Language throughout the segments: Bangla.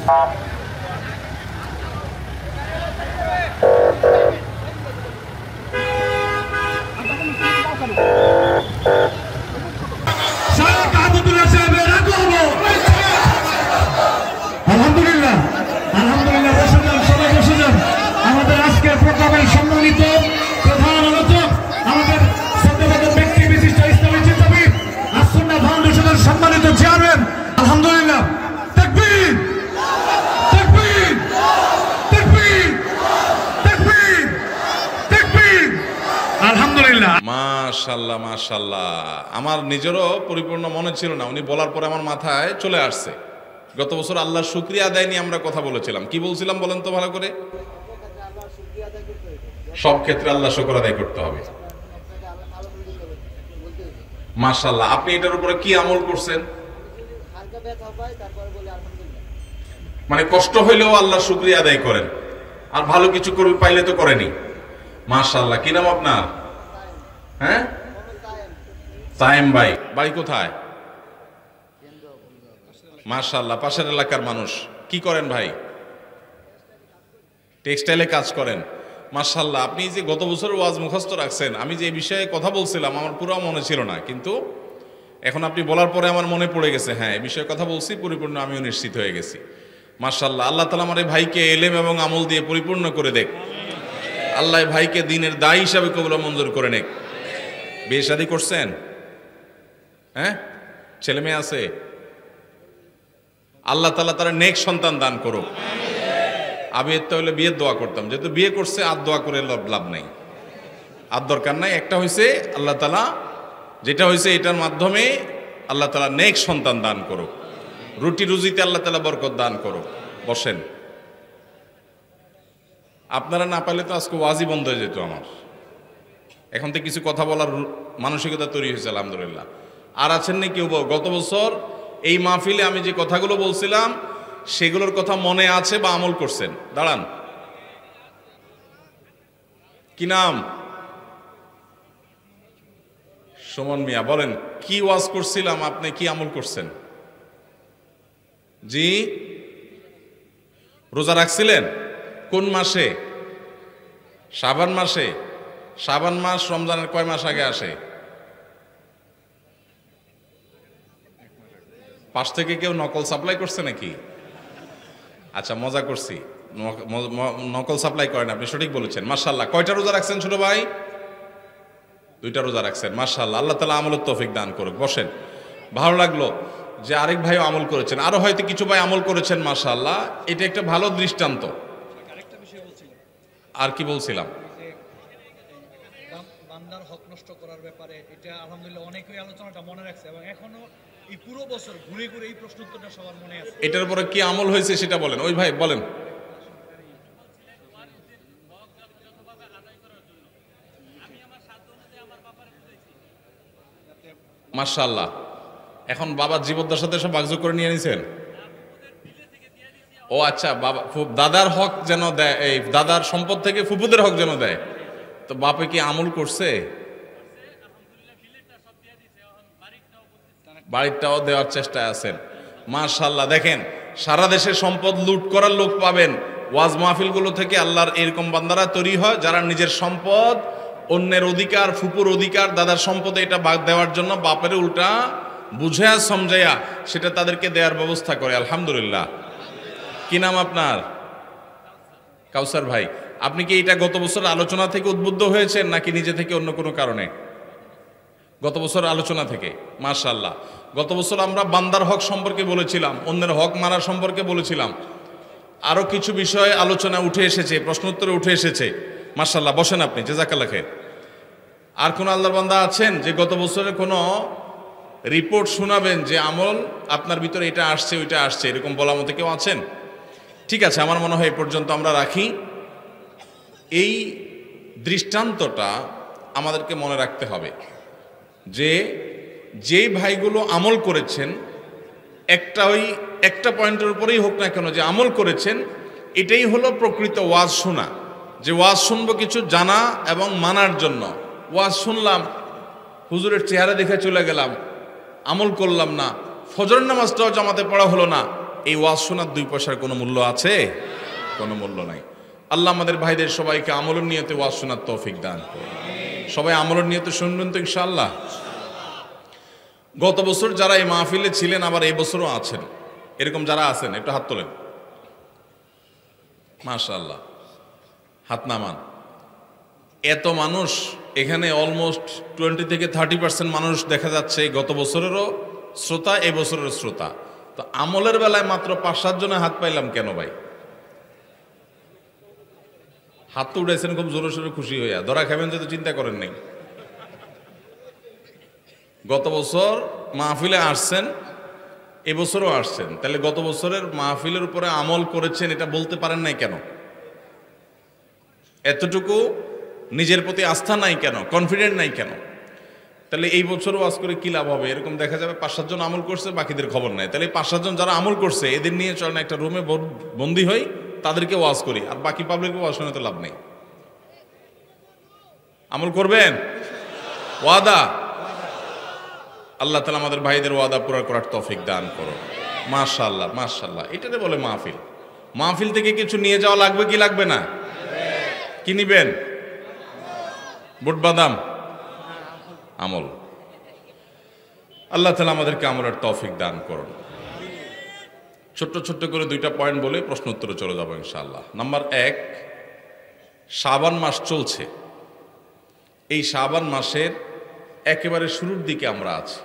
আলহামদুলিল্লাহ, আলহামদুলিল্লাহ, বসে যান, সবাই বসে যান। আমাদের আজকের প্রোগ্রামের সম্মানিত প্রধান আলোচক, আমাদের শ্রদ্ধেয় ব্যক্তি বিশিষ্ট ইসলামী চিন্তাবিদ, আস-সুন্নাহ ফাউন্ডেশনের সম্মানিত চেয়ারম্যান। আলহামদুলিল্লাহ, তাকবীর, তাকবীর, তাকবীর, তাকবীর, তাকবীর। আলহামদুলিল্লাহ, মাশাআল্লাহ, মাশাআল্লাহ। আমার নিজেরও পরিপূর্ণ মনে ছিল না, উনি বলার পরে আমার মাথায় চলে আসছে। গত বছর আল্লাহর শুকরিয়া আদায় নিয়ে আমরা কথা বলেছিলাম। কি বলছিলাম বলেন তো ভালো করে? সব ক্ষেত্রে আল্লাহ শুকর আদায় করতে হবে। মাশাআল্লাহ, আপনি এটার উপরে কি আমল করছেন? মানে কষ্ট হইলেও আল্লাহ শুকরিয়া আদায় করেন, আর ভালো কিছু করবে পাইলে তো করেনি। মাশাআল্লাহ, কি নাম আপনার? হ্যাঁ, তায়েম ভাই। বাড়ি কোথায়? মাশাআল্লাহ, পাশের এলাকার মানুষ। কি করেন ভাই? টেক্সটাইলে কাজ করেন। মাশাআল্লাহ, আপনি যে গত বছর ওয়াজ মুখস্থ রাখছেন, আমি যে বিষয়ে কথা বলছিলাম আমার পুরো মনে ছিল না, কিন্তু এখন আপনি বলার পরে আমার মনে পড়ে গেছে। হ্যাঁ, এই বিষয়ে কথা বলছি, পরিপূর্ণ আমিও নিশ্চিত হয়ে গেছি। মাশাআল্লাহ, আল্লাহ তাআলা আমার এই ভাইকে এলেম এবং আমল দিয়ে পরিপূর্ণ করে দেখ। আল্লাহ এই ভাইকে দ্বীনের দায়ী হিসাবে কবুল মঞ্জুর করে নেক। বিয়ে শাদী করছেন? হ্যাঁ, ছেলে মেয়ে আছে? আল্লাহ তাআলা তারা নেক সন্তান দান করুক। আমি এর হলে বিয়ের দোয়া করতাম, যেহেতু বিয়ে করছে আর দোয়া করে লাভ নাই, আর দরকার নাই। একটা হয়েছে আল্লাহ তাআলা, যেটা হয়েছে এটার মাধ্যমে আল্লাহ তাআলা নেক সন্তান দান করুক, রুটি রুজিতে আল্লাহ তাআলা বরকত দান করুক। বসেন। আপনারা না পাইলে তো আজকে ওয়াজি বন্ধ হয়ে যেত আমার। এখন তো কিছু কথা বলার মানসিকতা তৈরি হয়েছে আলহামদুলিল্লাহ। আর আছেন না কেউ? গত বছর এই মাহফিলে আমি যে কথাগুলো বলছিলাম সেগুলোর কথা মনে আছে বা আমল করছেন? দাঁড়ান, কি নাম? সুমন মিয়া। বলেন, কি ওয়াজ করছিলাম, আপনি কি আমল করছেন? জি, রোজা রাখছিলেন? কোন মাসে? শাবান মাসে। শাবান মাস রমজানের কয় মাস আগে আসে? পাশ থেকে কেউ নকল সাপ্লাই করছে নাকি? আচ্ছা, মজা করছি, নকল সাপ্লাই করেন, আপনি সঠিক বলেছেন। মাশাআল্লাহ, কয়টা রোজা রাখছেন ছোট ভাই? 2টা রোজা রাখছেন। মাশাআল্লাহ, আল্লাহ তাআলা আমলের তৌফিক দান করুক। বসেন। ভালো লাগলো যে আরেক ভাইও আমল করেছেন, আরো হয়তো কিছু ভাই আমল করেছেন। মাশাআল্লাহ, এটা একটা ভালো দৃষ্টান্ত। আর কি বলছিলাম? বান্দার হক নষ্ট করার ব্যাপারে এটা আলহামদুলিল্লাহ অনেকেই আলোচনাটা মনে রাখছে, এবং এখনো এই পুরো বছর ঘুরে ঘুরে এই প্রশ্ন উত্তরটা সবার মনে আছে। এটার উপরে কি আমল হয়েছে সেটা বলেন। ওই ভাই বলেন। মাশাআল্লাহ, এখন বাবার জীবদ্দশার সাথে সব ভাগযোগ করে নিয়ে নিছেন? ও আচ্ছা, বাবা দাদার হক যেন দেয়, এই দাদার সম্পদ থেকে ফুপুদের হক যেন দেয়। তো বাপে কি আমল করছে? বাড়িটাও দেওয়ার চেষ্টায় আছেন। মাশাআল্লাহ, দেখেন সারা দেশের সম্পদ লুট করার লোক পাবেন। ওয়াজ মাহফিলগুলো থেকে আল্লাহর এরকম বান্দারা তৈরি হয় যারা নিজের সম্পদ, অন্যের অধিকার, ফুপুর অধিকার, দাদার সম্পদে এটা ভাগ দেওয়ার জন্য বাপের উল্টা বুঝায়া সমঝাইয়া সেটা তাদেরকে দেওয়ার ব্যবস্থা করে। আলহামদুলিল্লাহ। কি নাম আপনার? কাউসার ভাই। আপনি কি এটা গত বছর আলোচনা থেকে উদ্বুদ্ধ হয়েছেন নাকি নিজে থেকে অন্য কোনো কারণে? গত বছর আলোচনা থেকে। মাশাআল্লাহ, গত বছর আমরা বান্দার হক সম্পর্কে বলেছিলাম, অন্যের হক মারা সম্পর্কে বলেছিলাম, আরো কিছু বিষয় আলোচনা উঠে এসেছে, প্রশ্ন উত্তরে উঠে এসেছে। মাশাআল্লাহ, বসেন আপনি। জাযাকাল্লাহ খাইর। আর কোন আল্লাহর বান্দা আছেন যে গত বছরের কোনো রিপোর্ট শোনাবেন যে আমল আপনার ভিতরে এটা আসছে ওইটা আসছে, এরকম বলার মতো কেউ আছেন? ঠিক আছে, আমার মনে হয় এই পর্যন্ত আমরা রাখি। এই দৃষ্টান্তটা আমাদেরকে মনে রাখতে হবে যে যে ভাইগুলো আমল করেছেন, একটা পয়েন্টের উপরেই হোক না কেন যে আমল করেছেন, এটাই হলো প্রকৃত ওয়াজ শোনা। যে ওয়াজ শুনবো কিছু জানা এবং মানার জন্য। ওয়াজ শুনলাম, হুজুরের চেহারা দেখে চলে গেলাম, আমল করলাম না, ফজর নামাজটাও জামাতে পড়া হলো না, এই ওয়াজ শোনার 2 পয়সার কোনো মূল্য আছে? কোনো মূল্য নাই। আল্লাহ আমাদের ভাইদের সবাইকে আমলের নিয়তে ওয়াজ শোনার তৌফিক দান করুন। সবাই আমলের নিয়তে শুনবেন তো ইনশাআল্লাহ। গত বছর যারা এই মাহফিলে ছিলেন আবার এই বছরও আছেন, এরকম যারা আছেন একটু হাত তোলেন। মাশাআল্লাহ, হাত নামান। এত মানুষ এখানে, অলমোস্ট 20 থেকে 30% মানুষ দেখা যাচ্ছে গত বছরেরও শ্রোতা, এই বছরের শ্রোতা। তো আমলের বেলায় মাত্র 5-7 জনের হাত পাইলাম কেন ভাই? হাত তো উঠেছেন খুব জোরে সোরে খুশি হইয়া, ধরা খাবেন যদি চিন্তা করেন নাই। গত বছর মাহফিলে আসছেন, এবছরও আসছেন, তাহলে গত বছরের মাহফিলের উপরে আমল করেছেন এটা বলতে পারেন নাই কেন? এতটুকু নিজের প্রতি আস্থা নাই কেন? কনফিডেন্ট নাই কেন? তাহলে এই বছরও ওয়াজ করে কি লাভ হবে? এরকম দেখা যাবে 5-7 জন আমল করছে, বাকিদের খবর নাই। তাহলে 5-7 জন যারা আমল করছে এদের নিয়ে চলেন একটা রুমে বন্দি হই, তাদেরকে ওয়াজ করি, আর বাকি পাবলিককে ওয়াজ শোনাতে লাভ নেই। আমল করবেন? ওয়াদা? আল্লাহ তাআলা আমাদের ভাইদের ওয়াদা পুরা করার তৌফিক দান করো। মাশাআল্লাহ মাশাআল্লাহ, এটাতে বলে মাহফিল। মাহফিল থেকে কিছু নিয়ে যাওয়া লাগবে কি লাগবে না? কি নিবেন? বুট বাদাম? আমল। আল্লাহ তাআলা আমাদেরকে আমলের তৌফিক দান করুন। ছোট্ট ছোট্ট করে 2টা পয়েন্ট বলে প্রশ্ন উত্তরে চলে যাবো ইনশাআল্লাহ। নাম্বার 1, শাবান মাস চলছে। এই শাবান মাসের একেবারে শুরুর দিকে আমরা আছি।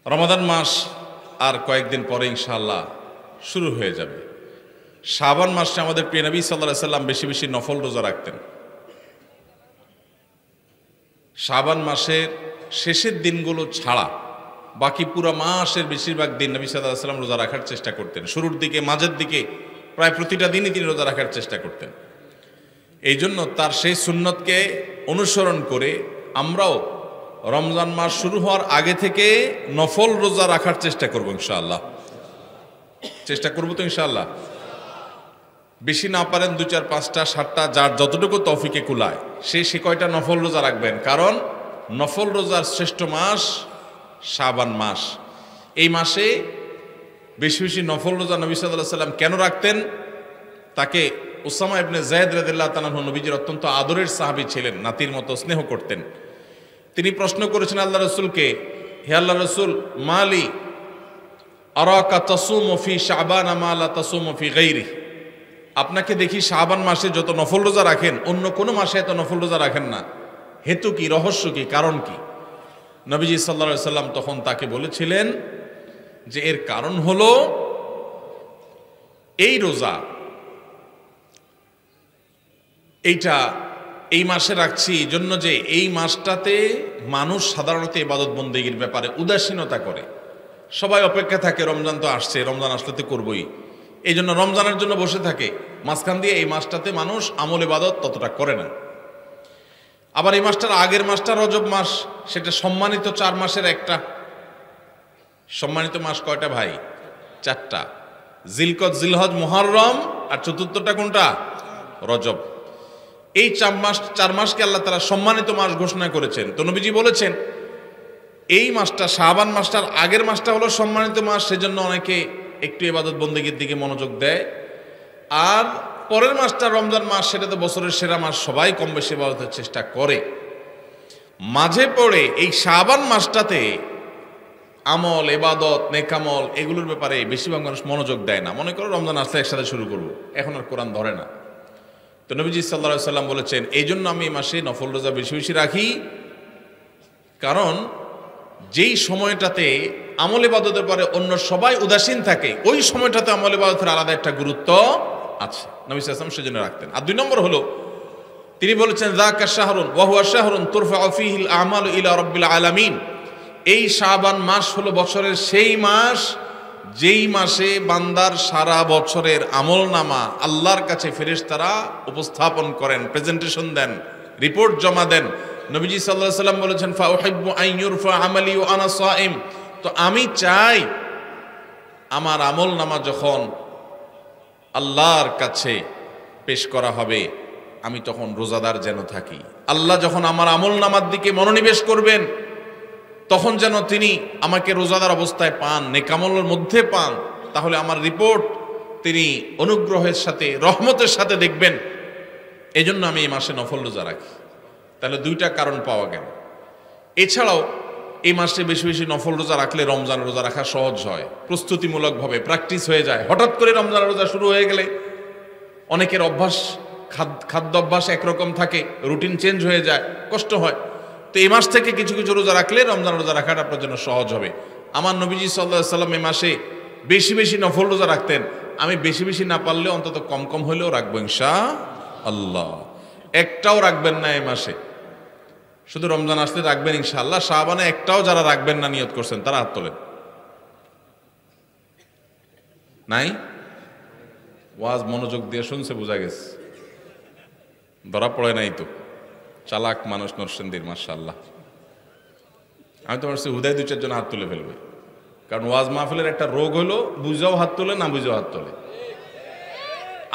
রমাদান মাস আর কয়েকদিন পরে ইনশাআল্লাহ শুরু হয়ে যাবে। শাবান মাসে আমাদের প্রিয় নবী সাল্লাল্লাহু আলাইহি সাল্লাম বেশি বেশি নফল রোজা রাখতেন। শাবান মাসের শেষের দিনগুলো ছাড়া বাকি পুরো মাসের বেশিরভাগ দিন নবী সাল্লাল্লাহু আলাইহি সাল্লাম রোজা রাখার চেষ্টা করতেন। শুরুর দিকে, মাঝের দিকে প্রায় প্রতিটা দিনই তিনি রোজা রাখার চেষ্টা করতেন। এই জন্য তার সেই সুন্নতকে অনুসরণ করে আমরাও রমজান মাস শুরু হওয়ার আগে থেকে নফল রোজা রাখার চেষ্টা করব ইনশাআল্লাহ। চেষ্টা করব তো ইনশাআল্লাহ। বেশি না পারেন 2, 4, 5টা 7টা, যার যতটুকু তৌফিকে কুলায় সে কয়টা নফল রোজা রাখবেন। কারণ নফল রোজার শ্রেষ্ঠ মাস শাবান মাস। এই মাসে বেশি বেশি নফল রোজা নবী সাল্লাল্লাহু আলাইহি সাল্লাম কেন রাখতেন? তাকে উসামা ইবনে যায়েদ রাদিয়াল্লাহু তাআলা আনহু, নবীজির অত্যন্ত আদরের সাহাবী ছিলেন, নাতির মতো স্নেহ করতেন। তিনি প্রশ্ন করেছেন আল্লাহ রাসূলকে, হে আল্লাহ রাসূল, মালি আরাকা তাসুমু ফি শাবান মা লা তাসুমু ফি গায়রি। আপনাকে দেখি শাবান মাসে যত নফল রোজা রাখেন, অন্য কোনো মাসে এত নফল রোজা রাখেন না। হেতু কি? রহস্য কি? কারণ কি? নবীজি সাল্লাল্লাহু আলাইহি সাল্লাম তখন তাকে বলেছিলেন যে এর কারণ হলো এই রোজা, এইটা এই মাসে রাখছি জন্য যে এই মাসটাতে মানুষ সাধারণত ইবাদত বন্দেগীর ব্যাপারে উদাসীনতা করে। সবাই অপেক্ষা থাকে, রমজান তো আসছে, রমজান আসলে তো করবই, এই জন্য রমজানের জন্য বসে থাকে। মাঝখান দিয়ে এই মাসটাতে মানুষ আমল ইবাদত ততটা করে না। আবার এই মাসটার আগের মাসটা রজব মাস, সেটা সম্মানিত 4 মাসের একটা। সম্মানিত মাস কয়টা ভাই? 4টা। জিলকদ, জিলহজ, মুহররম, আর চতুর্থটা কোনটা? রজব। এই 4 মাসকে আল্লাহ তাআলা সম্মানিত মাস ঘোষণা করেছেন। তো নবীজি বলেছেন এই মাসটা, শাবান মাসটার আগের মাসটা হলো সম্মানিত মাস, সেজন্য অনেকে একটু ইবাদত বন্দেগীর দিকে মনোযোগ দেয়। আর পরের মাসটা রমজান মাস, সেটা তো বছরের সেরা মাস, সবাই কম বেশি ইবাদতের চেষ্টা করে। মাঝে পড়ে এই শাবান মাসটাতে আমল, ইবাদত, নেকামল এগুলোর ব্যাপারে বেশিরভাগ মানুষ মনোযোগ দেয় না। মনে করো রমজান আসলে একসাথে শুরু করবো, এখন আর কোরআন ধরে না। তো নবীজি সাল্লাল্লাহু আলাইহি সাল্লাম বলেছেন এই জন্য আমি এই মাসে নফল রোজা বেশি বেশি রাখি। কারণ যেই সময়টাতে আমল ইবাদতের পরে অন্য সবাই উদাসীন থাকে, ওই সময়টাতে আমল ইবাদতের আলাদা একটা গুরুত্ব আছে। নবী সাল্লাল্লাহু আলাইহি ওয়াসাল্লাম সেজন্য রাখতেন। আর 2 নম্বর হলো তিনি বলেছেন যাকা শাহরুন ওয়া হুয়া শাহরুন তুরফাউ ফীহিল আমালু ইলা রাব্বিল আলামিন। এই শাবান মাস হলো বছরের সেই মাস যেই মাসে বান্দার সারা বছরের আমলনামা আল্লাহর কাছে ফেরেশতারা উপস্থাপন করেন, প্রেজেন্টেশন দেন, রিপোর্ট জমা দেন। নবীজি সাল্লাল্লাহু আলাইহি সাল্লাম বলেছেন ফা উহিব্বু আন ইউরফা আমালি ওয়া আনা সাইম। তো আমি চাই আমার আমলনামা যখন আল্লাহর কাছে পেশ করা হবে আমি তখন রোজাদার যেন থাকি। আল্লাহ যখন আমার আমলনামার দিকে মনোনিবেশ করবেন তখন যেন তিনি আমাকে রোজাদার অবস্থায় পান, নেকামলের মধ্যে পান, তাহলে আমার রিপোর্ট তিনি অনুগ্রহের সাথে রহমতের সাথে দেখবেন। এই জন্য আমি এই মাসে নফল রোজা রাখি। তাহলে দুইটা কারণ পাওয়া গেল। এছাড়াও এই মাসে বেশি বেশি নফল রোজা রাখলে রমজান রোজা রাখা সহজ হয়, প্রস্তুতিমূলকভাবে প্র্যাকটিস হয়ে যায়। হঠাৎ করে রমজান রোজা শুরু হয়ে গেলে অনেকের অভ্যাস, খাদ্য অভ্যাস একরকম থাকে, রুটিন চেঞ্জ হয়ে যায়, কষ্ট হয়। তো এই মাস থেকে কিছু কিছু রোজা রাখলে রমজান রোজা রাখাটা আপনার জন্য সহজ হবে। আমার নবীজি সাল্লাল্লাহু আলাইহি সাল্লাম এই মাসে বেশি বেশি নফল রোজা রাখতেন। আমি বেশি বেশি না পারলেও অন্তত কম কম হলেও রাখবো ইনশাআল্লাহ। একটাও রাখবেন না এই মাসে, শুধু রমজান আসলে রাখবেন ইনশাআল্লাহ। শাবানে একটাও যারা রাখবেন না নিয়ত করছেন তারা হাত তোলেন। নাই? ওয়াজ মনোযোগ দিয়ে শুনছে, বোঝা গেছে, ধরা পড়ে নাই তো। চালাক মানুষ নরসিংদীর, মাশাআল্লাহ। আমি তো ভাবছি হুদায় দুই চারজন হাত তুলে ফেলবে, কারণ ওয়াজ মাহফিলের একটা রোগ হলো বুঝাও হাত তোলে, না বুঝাও হাত তোলে।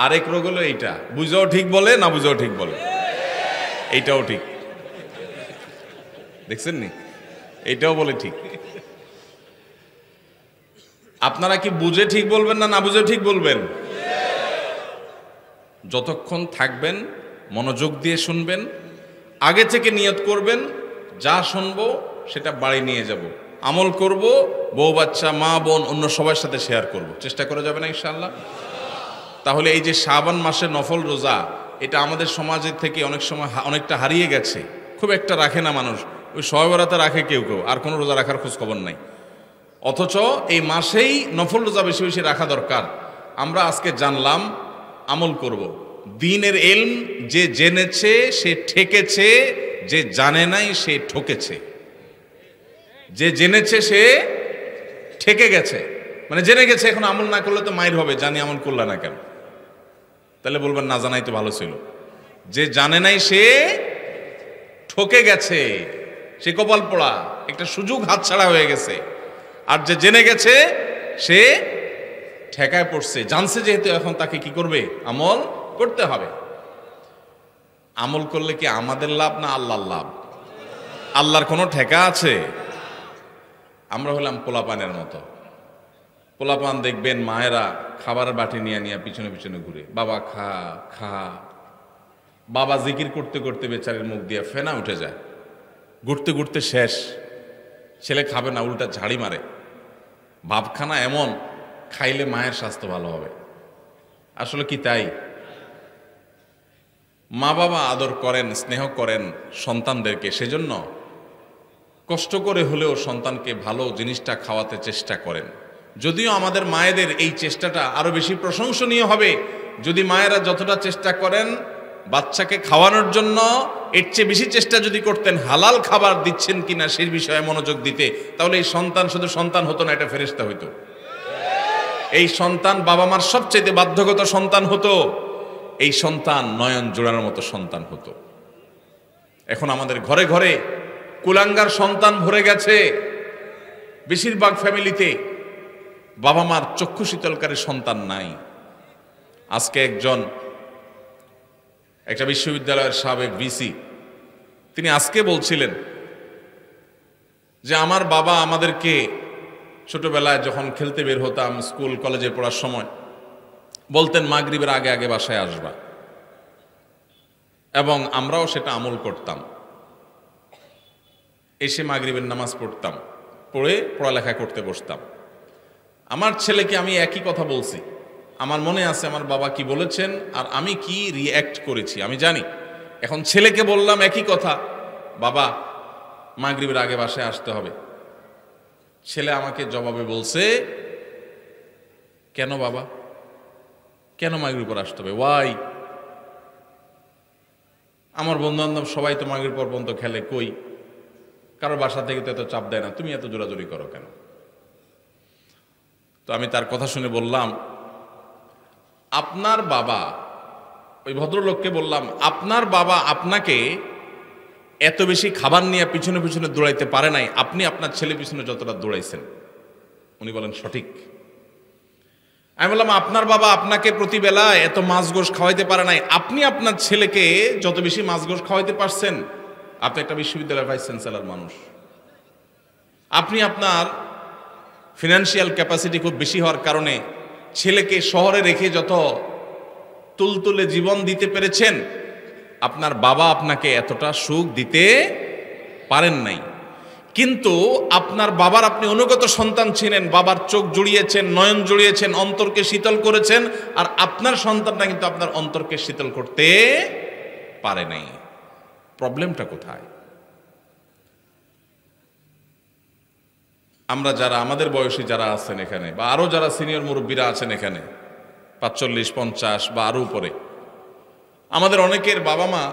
আরেক রোগ হলো এইটা, বুঝাও ঠিক বলে, না বুঝাও ঠিক বলে। এইটাও ঠিক, দেখছেন নি? এইটাও বলে ঠিক। আপনারা কি বুঝে ঠিক বলবেন না বুঝে ঠিক বলবেন? যতক্ষণ থাকবেন মনোযোগ দিয়ে শুনবেন, আগে থেকে নিয়ত করবেন যা শুনবো সেটা বাড়ি নিয়ে যাব, আমল করব, বউ বাচ্চা মা বোন অন্য সবার সাথে শেয়ার করব, চেষ্টা করে যাবে না ইনশাআল্লাহ? তাহলে এই যে শাবান মাসের নফল রোজা, এটা আমাদের সমাজের থেকে অনেক সময় অনেকটা হারিয়ে গেছে। খুব একটা রাখে না মানুষ, ওই শবে বরাতে রাখে কেউ কেউ, আর কোনো রোজা রাখার খোঁজ খবর নাই। অথচ এই মাসেই নফল রোজা বেশি বেশি রাখা দরকার। আমরা আজকে জানলাম, আমল করব। দ্বীনের ইলম যে জেনেছে সে ঠেকেছে, যে জানে নাই সে ঠকেছে। যে জেনেছে সে ঠেকে গেছে, মানে জেনে গেছে, এখন আমল না করলে তো মাইর হবে, জানি আমল করলে না কেন? তাহলে বলবেন না জানাই তো ভালো ছিল। যে জানে নাই সে ঠকে গেছে, সে কপাল পোড়া, একটা সুযোগ হাতছাড়া হয়ে গেছে। আর যে জেনে গেছে সে ঠেকায় পড়ছে, জানছে যেহেতু, এখন তাকে কি করবে? আমল করতে হবে। আমল করলে কি আমাদের লাভ না আল্লাহর লাভ? আল্লাহর কোনো ঠেকা আছে? আমরা হলাম পোলাপানের মতো। পোলাপান দেখবেন মায়েরা খাবারের বাটি নিয়ে নিয়ে পিছনে পিছনে ঘুরে, বাবা খা খা। বাবা জিকির করতে করতে বেচারের মুখ দিয়ে ফেনা উঠে যায়, ঘুরতে ঘুরতে শেষ। ছেলে খাবে না, উল্টা ঝাড়ি মারে। ভাবখানা এমন, খাইলে মায়ের স্বাস্থ্য ভালো হবে। আসলে কি তাই? মা বাবা আদর করেন, স্নেহ করেন সন্তানদেরকে, সেজন্য কষ্ট করে হলেও সন্তানকে ভালো জিনিসটা খাওয়াতে চেষ্টা করেন। যদিও আমাদের মায়েদের এই চেষ্টাটা আরো বেশি প্রশংসনীয় হবে যদি মায়েরা যতটা চেষ্টা করেন বাচ্চাকে খাওয়ানোর জন্য, এর চেয়ে বেশি চেষ্টা যদি করতেন হালাল খাবার দিচ্ছেন কিনা সেই বিষয়ে মনোযোগ দিতে, তাহলে এই সন্তান শুধু সন্তান হতো না, এটা ফেরেশতা হইতো। এই সন্তান বাবা মার সবচেয়ে বাধ্যগত সন্তান হতো। এই সন্তান নয়ন জোড়ানোর মতো সন্তান হতো। এখন আমাদের ঘরে ঘরে কুলাঙ্গার সন্তান ভরে গেছে। বেশিরভাগ ফ্যামিলিতে বাবা মার চক্ষু শীতলকারী সন্তান নাই। আজকে একটা বিশ্ববিদ্যালয়ের সাবেক ভিসি, তিনি আজকে বলছিলেন যে আমার বাবা আমাদেরকে ছোটবেলায় যখন খেলতে বের হতাম, স্কুল কলেজে পড়ার সময় বলতেন মাগরিবের আগে আগে বাসায় আসবা, এবং আমরাও সেটা আমল করতাম। এসে মাগরিবের নামাজ পড়তাম, পড়ে পড়ালেখা করতে বসতাম। আমার ছেলেকে আমি একই কথা বলছি, আমার মনে আছে আমার বাবা কি বলেছেন আর আমি কি রিঅ্যাক্ট করেছি আমি জানি। এখন ছেলেকে বললাম একই কথা, বাবা মাগরিবের আগে বাসায় আসতে হবে। ছেলে আমাকে জবাবে বলছে, কেন বাবা, কেন মাগরিব পর আসতে হবে? ওয়াই? আমার বন্ধু বান্ধব সবাই তো মাগরিব পর পর্যন্ত খেলে, কই কারো বাসা থেকে তো এত চাপ দেয় না, তুমি এত জোরাজোরি করো কেন? তো আমি তার কথা শুনে বললাম, আপনার বাবা, ওই ভদ্রলোককে বললাম, আপনার বাবা আপনাকে এত বেশি খাবার নিয়ে পিছনে পিছনে দৌড়াইতে পারে নাই, আপনি আপনার ছেলে পিছনে যতটা দৌড়াইছেন। উনি বলেন সঠিক। আমি বললাম, আপনার বাবা আপনাকে প্রতিবেলা এত মাছ গোশ খাওয়াইতে পারে নাই, আপনি আপনার ছেলেকে যত বেশি মাছ গোশ খাওয়াইতে পারছেন। আপনি একটা বিশ্ববিদ্যালয়ের ভাইস চ্যান্সেলর মানুষ, আপনি আপনার ফিনান্সিয়াল ক্যাপাসিটি খুব বেশি হওয়ার কারণে ছেলেকে শহরে রেখে যত তুলতুলে জীবন দিতে পেরেছেন, আপনার বাবা আপনাকে এতটা সুখ দিতে পারেন নাই। কিন্তু আপনার বাবার আপনি অনুগত সন্তান ছিলেন, বাবার চোখ জুড়িয়েছেন, নয়ন জুড়িয়েছেন, অন্তরকে শীতল করেছেন, আর আপনার সন্তানটা কিন্তু আপনার অন্তরকে শীতল করতে পারে নাই। প্রবলেমটা কোথায়? আমরা যারা আমাদের বয়সী যারা আছেন এখানে, বা আরো যারা সিনিয়র মুরব্বীরা আছেন এখানে 45, 50 বা আরো উপরে, আমাদের অনেকের বাবা মা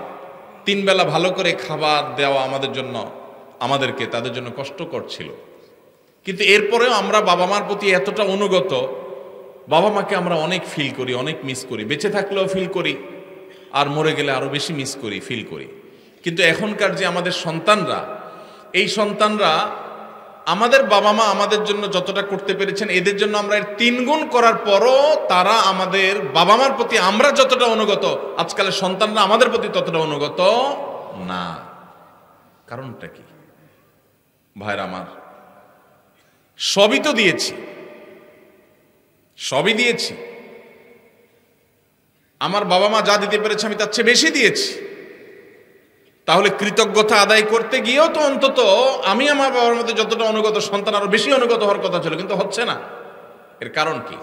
3 বেলা ভালো করে খাবার দেওয়া আমাদের জন্য, আমাদেরকে তাদের জন্য কষ্টকর ছিল। কিন্তু এরপরেও আমরা বাবা মার প্রতি এতটা অনুগত, বাবা মাকে আমরা অনেক ফিল করি, অনেক মিস করি, বেঁচে থাকলেও ফিল করি, আর মরে গেলে আরো বেশি মিস করি, ফিল করি। কিন্তু এখনকার যে আমাদের সন্তানরা, এই সন্তানরা আমাদের বাবা মা আমাদের জন্য যতটা করতে পেরেছেন, এদের জন্য আমরা 3 গুণ করার পরও তারা আমাদের বাবা মার প্রতি আমরা যতটা অনুগত, আজকালের সন্তানরা আমাদের প্রতি ততটা অনুগত না। কারণটা কি ভাইরা আমার? সবই তো দিয়েছি, সবই দিয়েছি। আমার বাবা মা যা দিতে পেরেছে আমি তার চেয়ে বেশি দিয়েছি। তাহলে কৃতজ্ঞতা আদায় করতে গিয়েও তো অন্তত আমি আমার বাবার মধ্যে যতটা অনুগত, সন্তান আরো বেশি অনুগত হওয়ার কথা ছিল, কিন্তু হচ্ছে না। এর কারণ কি?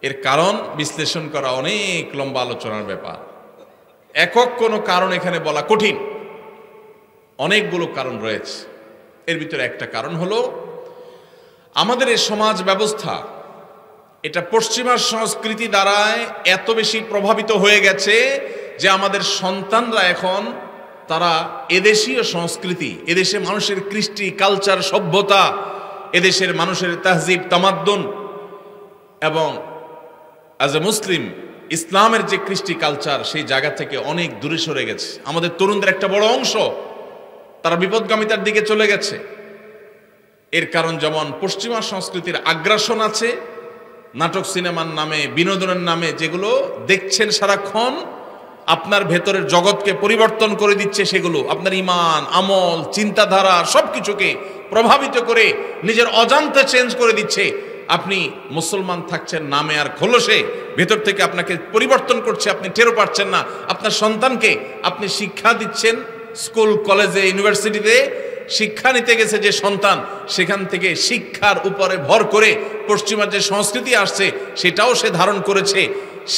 এর কারণ বিশ্লেষণ করা অনেক লম্বা আলোচনার ব্যাপার। একক কোনো কারণ এখানে বলা কঠিন, অনেকগুলো কারণ রয়েছে। এর ভিতরে একটা কারণ হলো আমাদের এই সমাজ ব্যবস্থা, এটা পশ্চিমা সংস্কৃতি দ্বারায় এত বেশি প্রভাবিত হয়ে গেছে যে আমাদের সন্তানরা এখন তারা এদেশীয় সংস্কৃতি, এদেশে মানুষের কৃষ্টি, কালচার, সভ্যতা, এদেশের মানুষের তাহজিব, তামাদ্দুন এবং অ্যাজ এ মুসলিম ইসলামের যে কৃষ্টি কালচার, সেই জায়গা থেকে অনেক দূরে সরে গেছে। আমাদের তরুণদের একটা বড় অংশ তারা বিপদগামিতার দিকে চলে গেছে। এর কারণ যেমন পশ্চিমা সংস্কৃতির আগ্রাসন আছে, নাটক সিনেমার নামে, বিনোদনের নামে যেগুলো দেখছেন সারাক্ষণ, আপনার ভেতরের জগৎকে পরিবর্তন করে দিচ্ছে। সেগুলো আপনার ঈমান, আমল, চিন্তাধারা সবকিছুকে প্রভাবিত করে নিজের অজান্তে চেঞ্জ করে দিচ্ছে। আপনি মুসলমান থাকছেন নামে আর খোলসে, ভেতর থেকে আপনাকে পরিবর্তন করছে, আপনি টেরও পাচ্ছেন না। আপনার সন্তানকে আপনি শিক্ষা দিচ্ছেন, স্কুল, কলেজে, ইউনিভার্সিটিতে শিক্ষা নিতে গেছে যে সন্তান, সেখান থেকে শিক্ষার উপরে ভর করে পশ্চিমা যে সংস্কৃতি আসছে সেটাও সে ধারণ করেছে,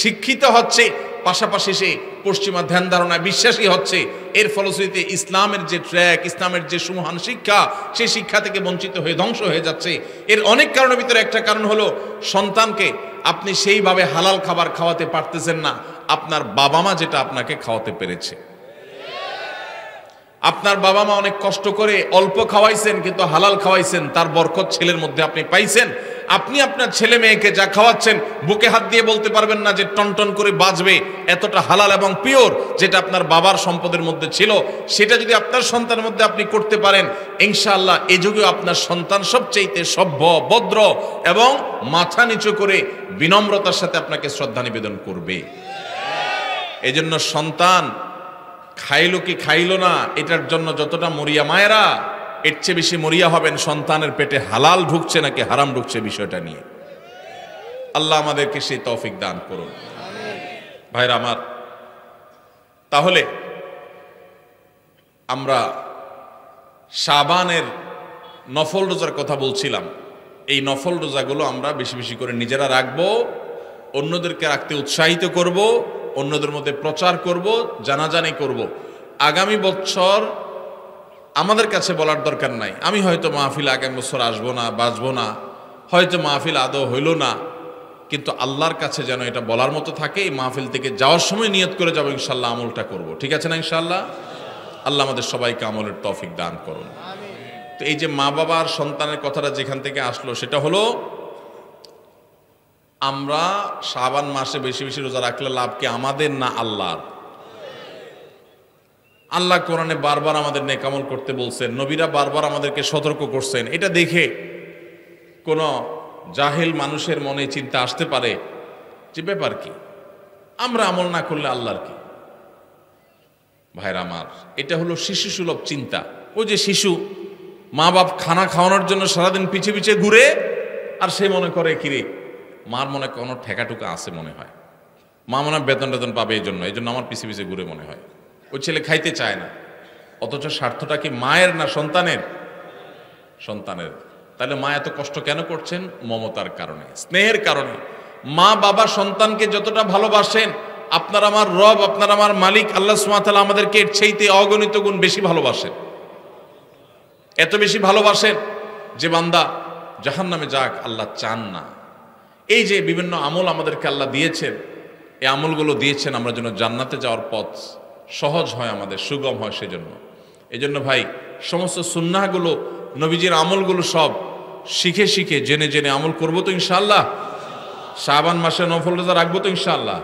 শিক্ষিত হচ্ছে, পাশাপাশি সে পশ্চিমা ধ্যান ধারণায় বিশ্বাসী হচ্ছে। এর ফলশ্রুতিতে ইসলামের যে ট্র্যাক, ইসলামের যে সুমহান শিক্ষা, সেই শিক্ষা থেকে বঞ্চিত হয়ে ধ্বংস হয়ে যাচ্ছে। এর অনেক কারণের ভিতরে একটা কারণ হলো সন্তানকে আপনি সেইভাবে হালাল খাবার খাওয়াতে পারতেছেন না আপনার বাবা মা যেটা আপনাকে খাওয়াতে পেরেছে। আপনার বাবা মা অনেক কষ্ট করে অল্প খাওয়াইছেন, কিন্তু হালাল খাওয়াইছেন, তার বরকত ছেলের মধ্যে আপনি পাইছেন। আপনি আপনার ছেলে মেয়েকে যা খাওয়াচ্ছেন বুকে হাত দিয়ে বলতে পারবেন না যে টনটন করে বাজবে, এতটা হালাল এবং পিওর যেটা আপনার বাবার সম্পদের মধ্যে ছিল, সেটা যদি আপনার সন্তানের মধ্যে আপনি করতে পারেন, ইনশাআল্লাহ এ যুগেও আপনার সন্তান সবচেয়ে সভ্য, ভদ্র এবং মাথা নিচু করে বিনম্রতার সাথে আপনাকে শ্রদ্ধা নিবেদন করবে। এজন্য সন্তান খাইলো কি খাইলো না এটার জন্য যতটা মরিয়া মায়েরা, এর চেয়ে বেশি মরিয়া হবেন সন্তানের পেটে হালাল ঢুকছে নাকি হারাম ঢুকছে বিষয়টা নিয়ে। আল্লাহ আমাদেরকে সেই তৌফিক দান করুন। ভাইরা আমার, তাহলে আমরা শাবানের নফল রোজার কথা বলছিলাম। এই নফল রোজাগুলো আমরা বেশি বেশি করে নিজেরা রাখবো, অন্যদেরকে রাখতে উৎসাহিত করব, অন্যদের মধ্যে প্রচার করব, জানাজানি করব। আগামী বছর আমাদের কাছে বলার দরকার নাই, আমি হয়তো মাহফিল আগামী বছর আসবো না, বাঁচবো না, হয়তো মাহফিল আদৌ হইল না, কিন্তু আল্লাহর কাছে যেন এটা বলার মতো থাকে। এই মাহফিল থেকে যাওয়ার সময় নিয়ত করে যাবো, ইনশাল্লাহ আমলটা করব। ঠিক আছে না ইনশাল্লাহ? আল্লাহ আমাদের সবাইকে আমলের তৌফিক দান করুন। তো এই যে মা বাবার সন্তানের কথাটা যেখান থেকে আসলো, সেটা হলো আমরা শাবান মাসে বেশি বেশি রোজা রাখলে লাভ কি আমাদের না আল্লাহর? আল্লাহ কোরআনে বারবার আমাদের নেক আমল করতে বলছেন, নবীরা বারবার আমাদেরকে সতর্ক করছেন। এটা দেখে কোন জাহেল মানুষের মনে চিন্তা আসতে পারে যে ব্যাপার কি, আমরা আমল না করলে আল্লাহর কি? ভাইরা আমার, এটা হলো শিশু সুলভ চিন্তা। ওই যে শিশু মা বাপ খানা খাওয়ানোর জন্য সারাদিন পিছে পিছে ঘুরে, আর সে মনে করে কিরে মার মনে কোনো ঠেকাটুকা আছে মনে হয়, মা মনে হয় বেতন টেতন পাবে, এই জন্য আমার পিছে পিছে ঘুরে মনে হয়। ওই ছেলে খাইতে চায় না, অথচ স্বার্থটা কি মায়ের না সন্তানের? সন্তানের। তাহলে মা এত কষ্ট কেন করছেন? মমতার কারণে, স্নেহের কারণে। মা বাবা সন্তানকে যতটা ভালোবাসেন, আপনার আমার রব, আপনার আমার মালিক আল্লাহ সুবহানাহু ওয়া তাআলা আমাদেরকে এর চাইতে অগণিত গুণ বেশি ভালোবাসেন। এত বেশি ভালোবাসেন যে বান্দা জাহান্নামে যাক আল্লাহ চান না। এই যে বিভিন্ন আমল আমাদেরকে আল্লাহ দিয়েছেন, এই আমলগুলো দিয়েছেন আমরা যেন জান্নাতে যাওয়ার পথ সহজ হয়, আমাদের সুগম হয়। সেজন্য এই জন্য ভাই সমস্ত সুন্নাহগুলো, নবীজির আমলগুলো সব শিখে শিখে জেনে জেনে আমল করবো তো ইনশাআল্লাহ। শাবান মাসে নফল রোজা রাখবো তো ইনশাআল্লাহ।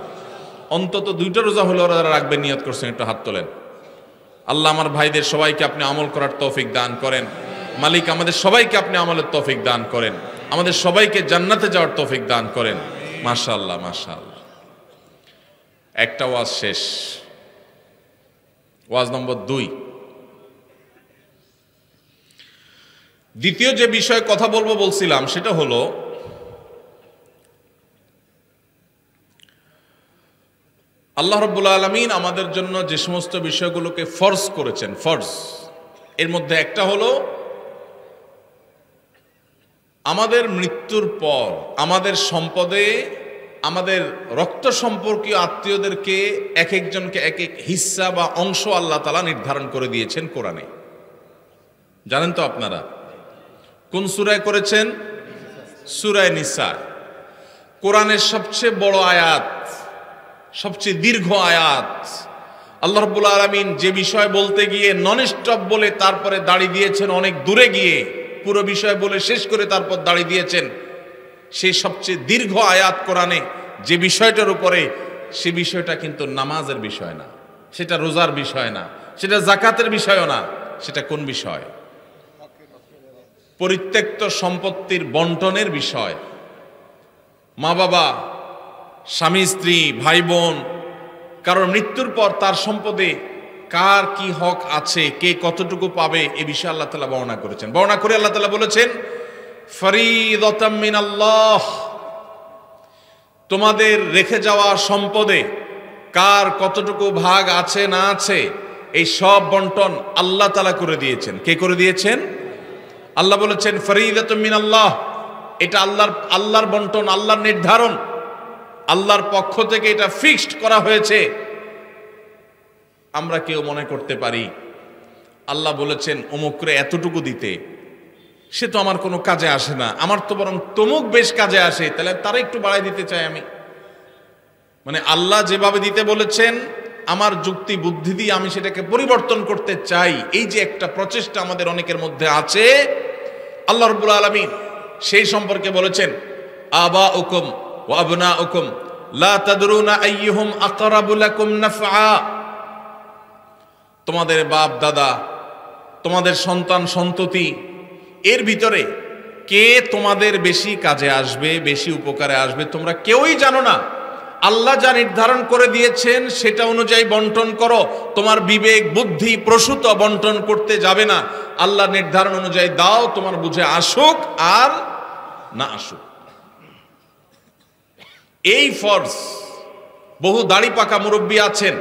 অন্তত 2টা রোজা হলে ওরা রাখবে, নিয়ত করছেন, একটু হাত তোলেন। আল্লাহ আমার ভাইদের সবাইকে আপনি আমল করার তৌফিক দান করেন। মালিক আমাদের সবাইকে আপনি আমলের তৌফিক দান করেন, আমাদের সবাইকে জান্নাতে যাওয়ার তৌফিক দান করেন। মাশাআল্লাহ মাশাআল্লাহ। একটা ওয়াজ শেষ, ওয়াজ নম্বর 2। দ্বিতীয় যে বিষয়ে কথা বলবো বলছিলাম সেটা হলো আল্লাহ রাব্বুল আলামিন আমাদের জন্য যে সমস্ত বিষয়গুলোকে ফরজ করেছেন, ফরজ, এর মধ্যে একটা হলো আমাদের মৃত্যুর পর আমাদের সম্পদে আমাদের রক্ত সম্পর্কীয় আত্মীয়দেরকে এক একজনকে এক এক হিস্সা বা অংশ আল্লাহ তাআলা নির্ধারণ করে দিয়েছেন কোরআনে। জানেন তো আপনারা কোন সূরায় করেছেন? সূরায়ে নিসা। কোরআনের সবচেয়ে বড় আয়াত, সবচেয়ে দীর্ঘ আয়াত। আল্লাহ রাব্বুল আলামিন যে বিষয় বলতে গিয়ে নন স্টপ বলে তারপরে দাঁড়িয়ে দিয়েছেন, অনেক দূরে গিয়ে পুরো বিষয় বলে শেষ করে তারপর দাঁড়িয়ে দিয়েছেন। সেই সবচেয়ে দীর্ঘ আয়াত কোরআনে যে বিষয়টার উপরে, সে বিষয়টা কিন্তু নামাজের বিষয় না, সেটা রোজার বিষয় না, সেটা যাকাতের বিষয়ও না। সেটা কোন বিষয়? পরিত্যক্ত সম্পত্তির বন্টনের বিষয়। মা বাবা, স্বামী স্ত্রী, ভাই বোন, কারণ মৃত্যুর পর তার সম্পদে কার কি হক আছে, কে কতটুকু পাবে, এ বিষয়ে আল্লাহ তাআলা বর্ণনা করেছেন। বর্ণনা করে আল্লাহ তাআলা বলেছেন ফরিদাতাম মিনাল্লাহ, তোমাদের রেখে যাওয়া সম্পদে কার কতটুকু ভাগ আছে না আছে, এই সব বন্টন আল্লাহ তাআলা করে দিয়েছেন। কে করে দিয়েছেন? আল্লাহ বলেছেন ফরিদাতুম মিনাল্লাহ, এটা আল্লাহর বন্টন, আল্লাহর নির্ধারণ, আল্লাহর পক্ষ থেকে এটা ফিক্সড করা হয়েছে। আমরা কেউ মনে করতে পারি আল্লাহ বলেছেন অমুকরে এতটুকু দিতে, সে তো আমার কোনো কাজে আসে না, আমার তো বরং তমুক বেশ কাজে আসে, তাহলে তারা একটু বাড়াই দিতে চাই আমি। মানে আল্লাহ যেভাবে দিতে বলেছেন, আমার যুক্তি বুদ্ধি দিয়ে আমি সেটাকে পরিবর্তন করতে চাই, এই যে একটা প্রচেষ্টা আমাদের অনেকের মধ্যে আছে, আল্লাহ রাব্বুল আলামিন সেই সম্পর্কে বলেছেন আবাউকুম ওয়া আবনাউকুম লা তাদরুনা আইয়ুহুম আকরাবু লাকুম নাফআ, তোমাদের বাপ দাদা, তোমাদের সন্তান সন্ততি, এর ভিতরে কে তোমাদের বেশি কাজে আসবে, বেশি উপকারে আসবে, তোমরা কেউই জানো না। আল্লাহ যা নির্ধারণ করে দিয়েছেন সেটা অনুযায়ী বন্টন করো। তোমার বিবেক বুদ্ধি প্রসূত বন্টন করতে যাবে না, আল্লাহ নির্ধারণ অনুযায়ী দাও, তোমার বুঝে আসুক আর না আসুক। এই ফরজ। বহু দাড়ি পাকা মুরব্বী আছেন,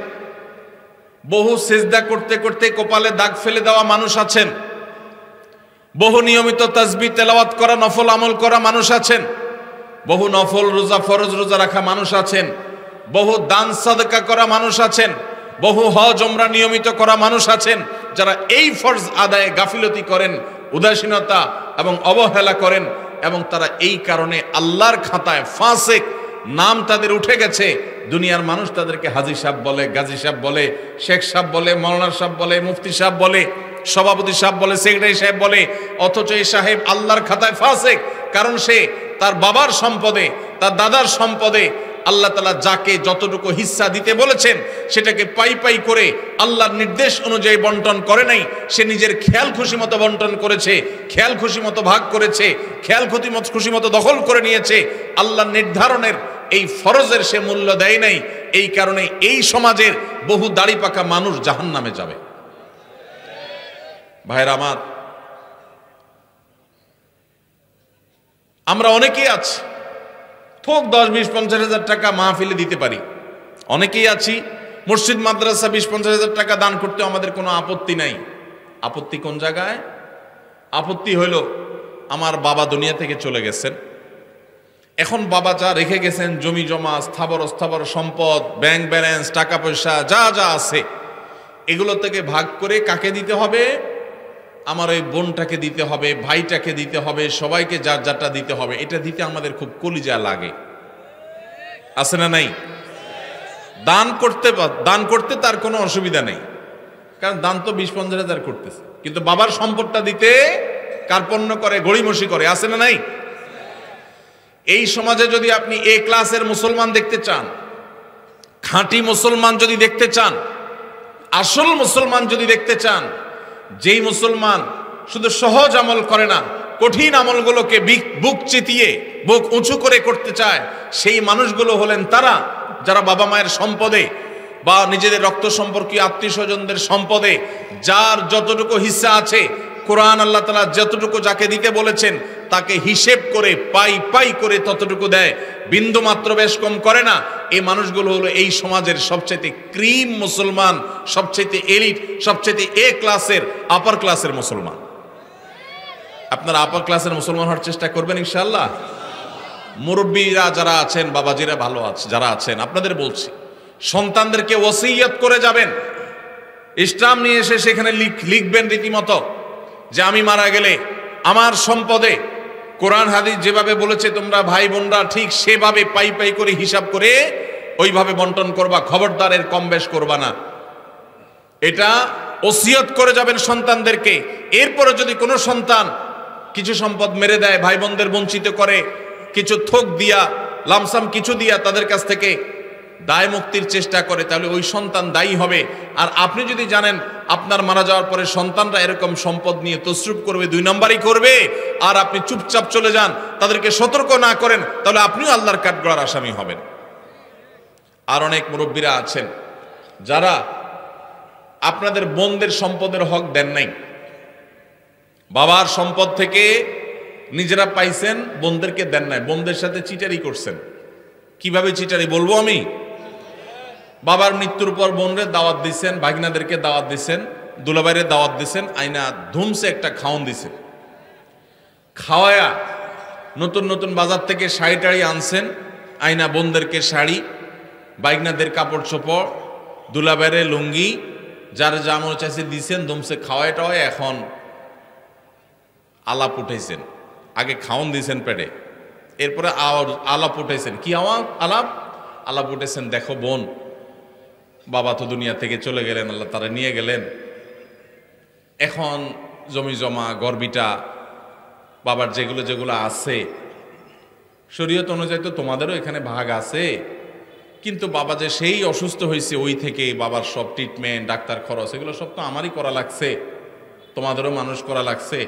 বহু সিজদা করতে করতে কপালে দাগ ফেলে দেওয়া মানুষ আছেন, বহু নিয়মিত তাসবিহ তেলাওয়াত করা নফল আমল করা মানুষ আছেন, বহু নফল রোজা ফরজ রোজা রাখা মানুষ আছেন, বহু দান সাদকা করা মানুষ আছেন, বহু হজ ওমরা নিয়মিত করা মানুষ আছেন, যারা এই ফরজ আদায়ে গাফিলতি করেন, উদাসীনতা এবং অবহেলা করেন, এবং তারা এই কারণে আল্লাহর খাতায় ফাসিক নাম তাদের উঠে গেছে। দুনিয়ার মানুষ তাদেরকে হাজী সাহেব বলে, গাজী সাহেব বলে, শেখ সাহেব বলে, মাওলানা সাহেব বলে, মুফতি সাহেব বলে, সভাপতি সাহেব বলে, সেক্রেটারি সাহেব বলে, অথচ এই সাহেব আল্লাহর খাতায় ফাসিক। কারণ সে তার বাবার সম্পদে, তার দাদার সম্পদে আল্লাহ তাআলা যাকে যতটুকু হিস্সা দিতে বলেছেন সেটাকে পাই পাই করে আল্লাহর নির্দেশ অনুযায়ী বন্টন করে নাই। সে নিজের খেয়াল খুশি মতো বন্টন করেছে, খেয়াল খুশি মতো ভাগ করেছে, খেয়াল খুশি মতো দখল করে নিয়েছে। আল্লাহর নির্ধারণের এই ফরজের সে মূল্য দেয় নাই। এই কারণে এই সমাজের বহু দাড়ি পাকা মানুষ জাহান্নামে যাবে। ভাইরা আমার, আমরা অনেকেই আছি থোক 10-20-50 হাজার টাকা মাহফিলে দিতে পারি, অনেকেই আছি মসজিদ মাদ্রাসা 20-50 হাজার টাকা দান করতে আমাদের কোনো আপত্তি নাই। আপত্তি কোন জায়গায়? আপত্তি হইল আমার বাবা দুনিয়া থেকে চলে গেছেন, এখন বাবা যা রেখে গেছেন জমি জমা স্থাবর অস্থাবর সম্পদ ব্যাংক ব্যালেন্স টাকা পয়সা যা যা আছে এগুলো থেকে ভাগ করে কাকে দিতে হবে? আমার ওই বোনটাকে দিতে হবে, ভাইটাকে দিতে হবে, সবাইকে যার যারটা দিতে হবে। এটা দিতে আমাদের খুব কলিজা লাগে, আছে না নাই? দান করতে তার কোনো অসুবিধা নেই, কারণ দান তো 20-50 হাজার করতেছে, কিন্তু বাবার সম্পদটা দিতে কার্পণ্য করে, গড়িমসি করে, আছে না নাই? এই সমাজে যদি আপনি এ ক্লাসের মুসলমান দেখতে চান, খাঁটি মুসলমান যদি দেখতে চান, আসল মুসলমান যদি দেখতে চান, যেই মুসলমান শুধু সহজ আমল করে না, কঠিন আমলগুলোকে বুক চিতিয়ে বুক উঁচু করে করতে চায়, সেই মানুষগুলো হলেন তারা যারা বাবা মায়ের সম্পদে বা নিজেদের রক্ত সম্পর্কীয় আত্মীয় স্বজনদের সম্পদে যার যতটুকু হিস্সা আছে, কোরআন আল্লাহ তাআলা যতটুকু যাকে দিতে বলেছেন তাকে হিসেব করে পাই পাই করে ততটুকু দেয়, বিন্দু মাত্র বেশ কম করে না। এই মানুষগুলো হলো এই সমাজের সবচেয়ে ক্রিম মুসলমান, সবচেয়ে এলিট, সবচেয়ে এ ক্লাসের আপার ক্লাসের মুসলমান। আপনারা আপার ক্লাসের মুসলমান হওয়ার চেষ্টা করবেন ইনশাআল্লাহ। মুরব্বীরা যারা আছেন, বাবাজিরা ভালো আছে যারা আছেন, আপনাদের বলছি সন্তানদেরকে ওসিয়ত করে যাবেন, ইসলাম নিয়ে এসে সেখানে লিখবেন রীতিমতো যে আমি মারা গেলে আমার সম্পদে কোরআন হাদিস যেভাবে বলেছে তোমরা ভাই বোনরা ঠিক সেভাবে পাই পাই করে হিসাব করে ওইভাবে বন্টন করবা, খবরদার এর কম বেশ করবা না। এটা ওসিয়ত করে যাবেন সন্তানদেরকে। এরপরে যদি কোনো সন্তান কিছু সম্পদ মেরে দেয়, ভাই বোনদের বঞ্চিত করে, কিছু থোক দিয়া লামসাম কিছু দিয়া তাদের কাছ থেকে দায় মুক্তির চেষ্টা করে, তাহলে ওই সন্তান দায়ী হবে। আর আপনি যদি জানেন আপনার মারা যাওয়ার পরে সন্তানরা এরকম সম্পদ নিয়ে তসরুপ করবে, 2 নম্বরই করবে, আর আপনি চুপচাপ চলে যান, তাদেরকে সতর্ক না করেন, তাহলে আপনিও আল্লাহর কাঠগড়ার আসামি হবেন। আর অনেক মুরব্বীরা আছেন যারা আপনাদের বোনদের সম্পদের হক দেন নাই, বাবার সম্পদ থেকে নিজেরা পাইছেন, বোনদেরকে দেন নাই, বোনদের সাথে চিটারি করছেন। কিভাবে চিটারি বলবো আমি? বাবার মৃত্যুর পর বোনদের দাওয়াত দিচ্ছেন, ভাগিনাদেরকে দাওয়াত দিচ্ছেন, দুলাভাইরে দাওয়াত দিচ্ছেন, আইনা ধুমসে একটা খাওন দিছেন, খাওয়ায়া নতুন নতুন বাজার থেকে শাড়ি টাড়ি আনছেন, আইনা বোনদেরকে শাড়ি, ভাগিনাদের কাপড় চোপড়, দুলাভাইরে লুঙ্গি, যার যা মনে চাইছে দিছেন, ধুমসে খাওয়ায় টাওয়ায় এখন আলাপ উঠাইছেন। আগে খাওন দিয়েছেন পেটে, এরপরে আলাপ উঠাইছেন। কি আলাপ উঠেছেন, দেখো বোন, বাবা তো দুনিয়া থেকে চলে গেলেন, আল্লাহ তারা নিয়ে গেলেন, এখন জমি জমা গর্বিটা বাবার যেগুলো যেগুলো আছে শরীয়ত অনুযায়ী তো তোমাদেরও এখানে ভাগ আছে, কিন্তু বাবা যে সেই অসুস্থ হয়েছে ওই থেকে বাবার সব ট্রিটমেন্ট ডাক্তার খরচ এগুলো সব তো আমারই করা লাগছে, তোমাদেরও মানুষ করা লাগছে,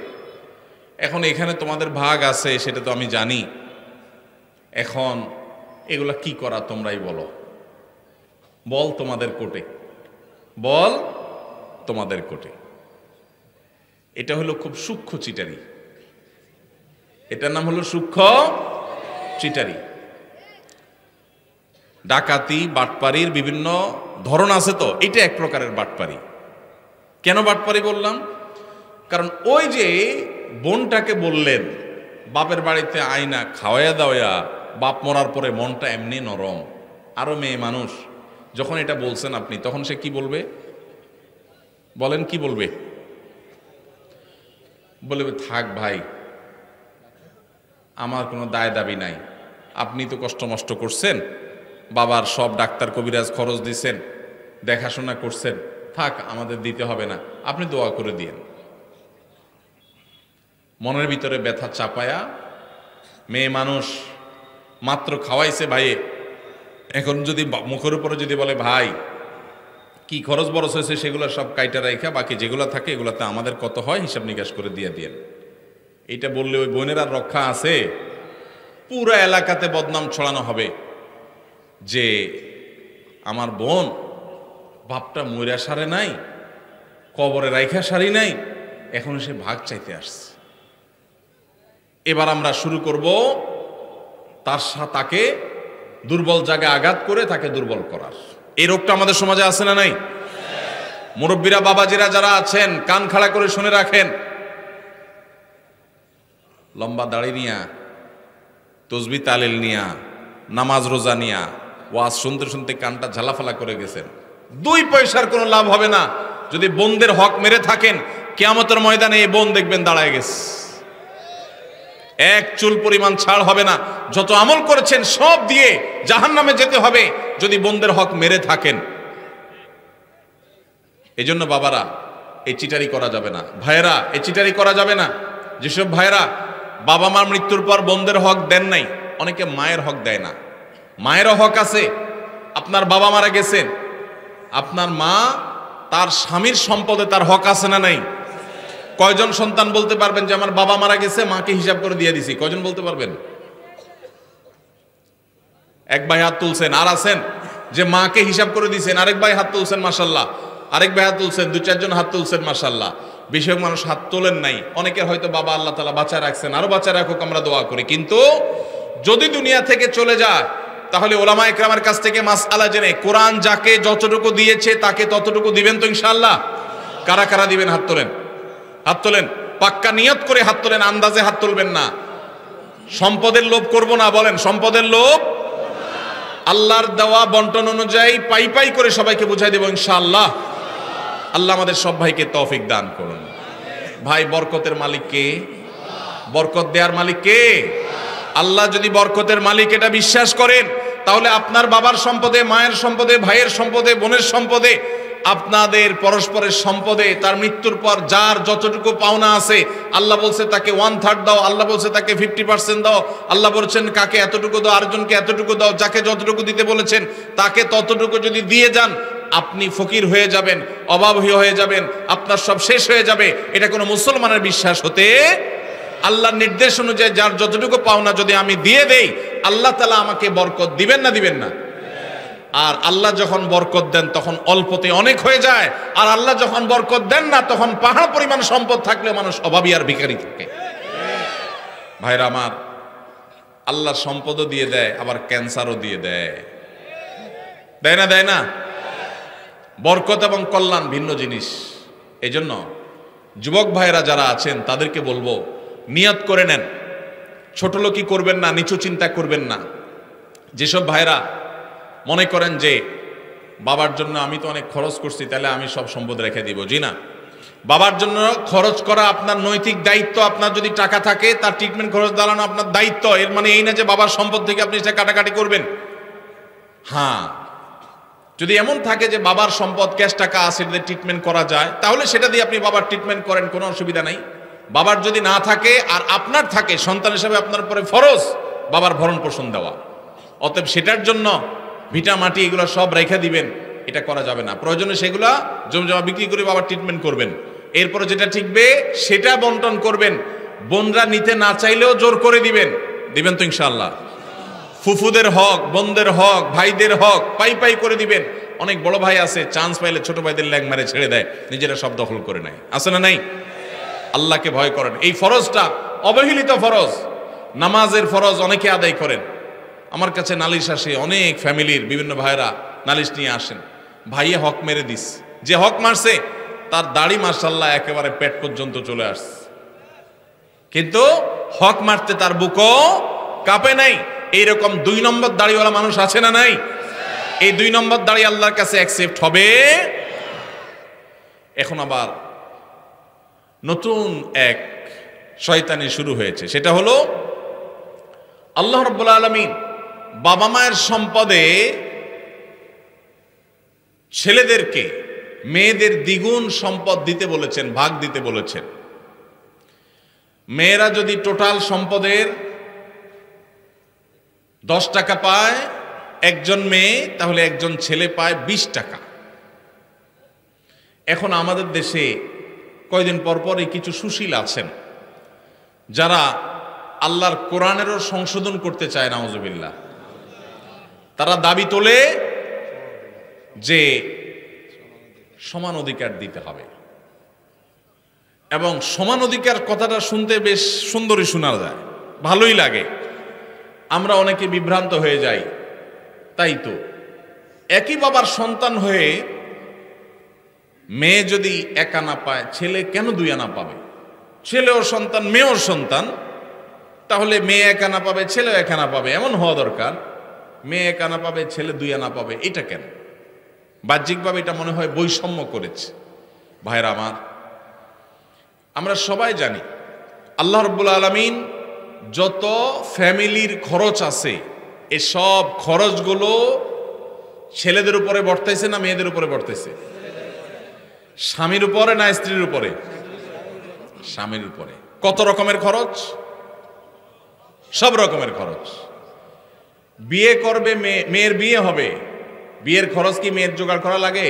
এখন এখানে তোমাদের ভাগ আছে সেটা তো আমি জানি, এখন এগুলা কি করা তোমরাই বলো, বল তোমাদের কোর্টে, বল তোমাদের কোর্টে। এটা হলো খুব সূক্ষ্ম চিটারি, এটার নাম হলো সূক্ষ্ম চিটারি। ডাকাতি বাটপারির বিভিন্ন ধরন আছে, তো এটা এক প্রকারের বাটপারি। কেন বাটপারি বললাম? কারণ ওই যে বোনটাকে বললেন বাপের বাড়িতে আইনা খাওয়াইয়া দাওয়া, বাপ মরার পরে মনটা এমনি নরম, আরো মেয়ে মানুষ, যখন এটা বলছেন আপনি, তখন সে কি বলবে বলেন? কি বলবে? বলবে থাক ভাই, আমার কোনো দায় দাবি নাই, আপনি তো কষ্ট মষ্ট করছেন, বাবার সব ডাক্তার কবিরাজ খরচ দিছেন, দেখাশোনা করছেন, থাক আমাদের দিতে হবে না, আপনি দোয়া করে দিয়েন। মনের ভিতরে ব্যথা চাপায়া মেয়ে মানুষ মাত্র খাওয়াইছে ভাইয়ে, এখন যদি মুখের উপরে যদি বলে ভাই কি খরচ বরচ হয়েছে সেগুলো সব কাইটা রাইখা বাকি যেগুলো থাকে এগুলোতে আমাদের কত হয় হিসাব নিকাশ করে দিয়ে দিয়েন, এইটা বললে ওই বোনের আর রক্ষা আছে? পুরো এলাকাতে বদনাম ছড়ানো হবে যে আমার বোন বাপটা মইরা সারে নাই, কবরে রাইখা সারি নাই, এখন সে ভাগ চাইতে আসছে। এবার আমরা শুরু করব তাকে দুর্বল জায়গায় আঘাত করে তাকে দুর্বল করার। এই রোগটা আমাদের সমাজে আছে না নাই? মুরব্বীরা, বাবাজিরা যারা আছেন, কান খাড়া করে শুনে রাখেন। লম্বা দাড়ি নিয়া, তসবি তালিল নিয়া, নামাজ রোজা নিয়া ওয়াজ শুনতে শুনতে কানটা ঝালাফালা করে গেছেন, 2 পয়সার কোনো লাভ হবে না। যদি বোনদের হক মেরে থাকেন, কিয়ামতের ময়দানে এই বোন দেখবেন দাঁড়ায় গেছে, 1 চুল পরিমাণ ছাড় হবে না। যত আমল করেছেন সব দিয়ে জাহান্নামে যেতে হবে যদি বোনদের হক মেরে থাকেন। এই জন্য বাবারা, এই চিটারি করা যাবে না। ভাইয়েরা, এই চিটারি করা যাবে না। যেসব ভাইয়েরা বাবা মার মৃত্যুর পর বোনদের হক দেন নাই, অনেকে মায়ের হক দেয় না। মায়েরও হক আছে। আপনার বাবা মারা গেছেন, আপনার মা তার স্বামীর সম্পদে তার হক আছে না নাই? কয়জন সন্তান বলতে পারবেন যে আমার বাবা মারা গেছে, মাকে হিসাব করে দিয়ে দিছি? কয়জন বলতে পারবেন? 1 ভাই হাত তুলছেন। আর আছেন যে মাকে হিসাব করে দিয়েছেন? আরেক ভাই হাত তুলছেন, মাশাআল্লাহ। আরেক ভাই হাত তুলছেন, 2-4 জন হাত তুলছেন, মাশাআল্লাহ। বেশিরভাগ মানুষ হাত তোলেন নাই। অনেকের হয়তো বাবা আল্লাহ তাআলা বাঁচায় রাখছেন, আরো বাঁচায় রাখুক, আমরা দোয়া করি। কিন্তু যদি দুনিয়া থেকে চলে যায়, তাহলে ওলামা ইকরামের কাছ থেকে মাসআলা জেনে কোরআন যাকে যতটুকু দিয়েছে তাকে ততটুকু দিবেন তো ইনশাআল্লাহ? কারা কারা দিবেন? হাত তোলেন, হাত তোলেন। পাক্কা নিয়ত করে হাত তোলেন, আন্দাজে হাত তুলবেন না। সম্পদের লোভ করব না, বলেন সম্পদের লোভ। আল্লাহর দেওয়া বন্টন অনুযায়ী পাই পাই করে সবাইকে বুঝাই দেব ইনশাআল্লাহ। আল্লাহ আমাদের সব ভাইকে তৌফিক দান করুন। ভাই, বরকতের মালিক কে? বরকত দেওয়ার মালিক কে? আল্লাহ। যদি বরকতের মালিক এটা বিশ্বাস করেন, তাহলে আপনার বাবার সম্পদে, মায়ের সম্পদে, ভাইয়ের সম্পদে, বোনের সম্পদে, আপনাদের পরস্পরের সম্পদে তার মৃত্যুর পর যার যতটুকু পাওনা আছে, আল্লাহ বলছে তাকে 1/3 দাও, আল্লাহ বলছে তাকে 50% দাও, আল্লাহ বলছেন কাকে এতটুকু দাও, আরেকজনকে এতটুকু দাও। যাকে যতটুকু দিতে বলেছেন তাকে ততটুকু যদি দিয়ে যান, আপনি ফকির হয়ে যাবেন, অভাবী হয়ে যাবেন, আপনার সব শেষ হয়ে যাবে। এটা কোনো মুসলমানের বিশ্বাস হতে, আল্লাহর নির্দেশ অনুযায়ী যার যতটুকু পাওনা যদি আমি দিয়ে দেই, আল্লাহ তাআলা আমাকে বরকত দিবেন না দিবেন না? আর আল্লাহ যখন বরকত দেন তখন অল্পতে অনেক হয়ে যায়, আর আল্লাহ যখন বরকত দেন না তখন পাহাড় পরিমাণ সম্পদ থাকলে মানুষ অভাবী আর ভিখারি থাকে। ভাইরা আমার, আল্লাহ সম্পদও দিয়ে দেয়, আবার ক্যান্সারও দিয়ে দেয়। দেয় না? দেয় না? বরকত এবং কল্যাণ ভিন্ন জিনিস। এই জন্য যুবক ভাইরা যারা আছেন তাদেরকে বলবো, নিয়ত করে নেন, ছোট লোকই করবেন না, নিচু চিন্তা করবেন না। যেসব ভাইরা মনে করেন যে বাবার জন্য আমি তো অনেক খরচ করছি, তাহলে আমি সব সম্পদ রেখে দিব, জি না। বাবার জন্য খরচ করা আপনার নৈতিক দায়িত্ব। আপনার যদি টাকা থাকে তার ট্রিটমেন্ট খরচ দাঁড়ানো আপনার দায়িত্ব। এর মানে এই না যে বাবার সম্পদ থেকে আপনি সেটা কাটাকাটি করবেন। হ্যাঁ, যদি এমন থাকে যে বাবার সম্পদ ক্যাশ টাকা আছে, যদি ট্রিটমেন্ট করা যায়, তাহলে সেটা দিয়ে আপনি বাবার ট্রিটমেন্ট করেন, কোনো অসুবিধা নাই। বাবার যদি না থাকে আর আপনার থাকে, সন্তান হিসেবে আপনার উপরে ফরজ বাবার ভরণ পোষণ দেওয়া। অতএব সেটার জন্য ভিটা মাটি এগুলো সব রেখে দিবেন, এটা করা যাবে না। প্রয়োজনে সেগুলা জমজমা বিক্রি করে বাবার ট্রিটমেন্ট করবেন। এরপরে যেটা ঠিকবে সেটা বন্টন করবেন। বোনরা নিতে না চাইলেও জোর করে দিবেন, দিবেন তো ইনশাআল্লাহ? ফুফুদের হক, বোনদের হক, ভাইদের হক পাই পাই করে দিবেন। অনেক বড় ভাই আছে, চান্স পাইলে ছোট ভাইদের ল্যাং মারে ছেড়ে দেয়, নিজেরা সব দখল করে নেয়। আছে না নাই? আল্লাহকে ভয় করেন। এই ফরজটা অবহেলিত ফরজ। নামাজের ফরজ অনেকে আদায় করেন। আমার কাছে নালিশ আসে, অনেক ফ্যামিলির বিভিন্ন ভাইরা নালিশ নিয়ে আসেন, ভাইয়ে হক মেরে দিস। যে হক মারছে তার দাড়ি মাশাআল্লাহ একেবারে পেট পর্যন্ত চলে আসছে, কিন্তু হক মারতে তার বুকও কাঁপে নাই। এইরকম 2 নম্বর দাড়িওয়ালা মানুষ আছে না নাই? এই 2 নম্বর দাড়ি আল্লাহর কাছে অ্যাকসেপ্ট হবে। এখন আবার নতুন এক শয়তানি শুরু হয়েছে, সেটা হলো আল্লাহ রাব্বুল আলামিন বাবা মায়ের সম্পদে ছেলেদেরকে মেয়েদের দ্বিগুণ সম্পদ দিতে বলেছেন, ভাগ দিতে বলেছেন। মেয়েরা যদি টোটাল সম্পদের 10 টাকা পায় একজন মেয়ে, তাহলে একজন ছেলে পায় 20 টাকা। এখন আমাদের দেশে কয়দিন পর পরই কিছু সুশীল আছেন যারা আল্লাহর কোরআনেরও সংশোধন করতে চায়, নাউজুবিল্লাহ। তারা দাবি তোলে যে সমান অধিকার দিতে হবে, এবং সমান অধিকার কথাটা শুনতে বেশ সুন্দরই শোনা যায়। ভালোই লাগে। আমরা অনেকে বিভ্রান্ত হয়ে যাই। তাই তো একই বাবার সন্তান হয়ে মেয়ে যদি এক আনা পায়, ছেলে কেন 2 আনা পাবে? ছেলেও সন্তান, মেয়েও সন্তান, তাহলে মেয়ে 1 আনা পাবে, ছেলেও 1 আনা পাবে, এমন হওয়া দরকার। মেয়ে 1 আনা পাবে, ছেলে 2 আনা পাবে, এটা কেন? বাহ্যিকভাবে এটা মনে হয় বৈষম্য করেছে। ভাইরা আমার, আমরা সবাই জানি আল্লাহ রাব্বুল আলামিন যত ফ্যামিলির খরচ আছে, এসব খরচগুলো ছেলেদের উপরে বর্তাইছে না মেয়েদের উপরে বর্তাইছে? স্বামীর উপরে না স্ত্রীর উপরে? স্বামীর উপরে। কত রকমের খরচ? সব রকমের খরচ। বিয়ে করবে মেয়ের বিয়ে হবে, বিয়ের খরচ কি মেয়ের জোগাড় করা লাগে?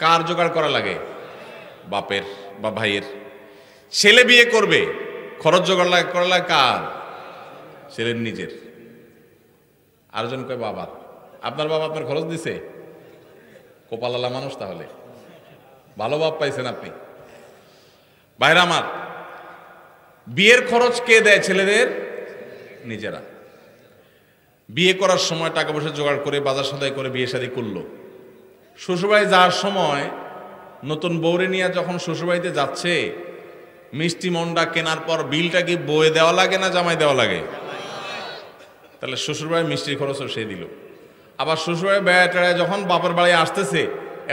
কার জোগাড় করা লাগে? বাপের বা ভাইয়ের। ছেলে বিয়ে করবে, খরচ জোগাড় করা লাগে কার? ছেলের নিজের। আরেকজন কয় বাবার। আপনার বাবা আপনার খরচ দিছে? কপালালা মানুষ, তাহলে ভালো বাপ পাইছেন আপনি। ভাইরা আমার, বিয়ের খরচ কে দেয়? ছেলেদের নিজেরা। বিয়ে করার সময় টাকা পয়সা জোগাড় করে বাজার সদাই করে বিয়ে শাদী করলো। শ্বশুরবাড়ি যাওয়ার সময় নতুন বউরে নিয়ে যখন শ্বশুরবাড়িতে যাচ্ছে, মিষ্টি মন্ডা কেনার পর বিলটা কি বয়ে দেওয়া লাগে না জামাই দেওয়া লাগে? তাহলে শ্বশুরবাড়ির মিষ্টির খরচও সে দিল। আবার শ্বশুরবাড়ির বেড়ায় যখন বাপের বাড়ি আসতেছে,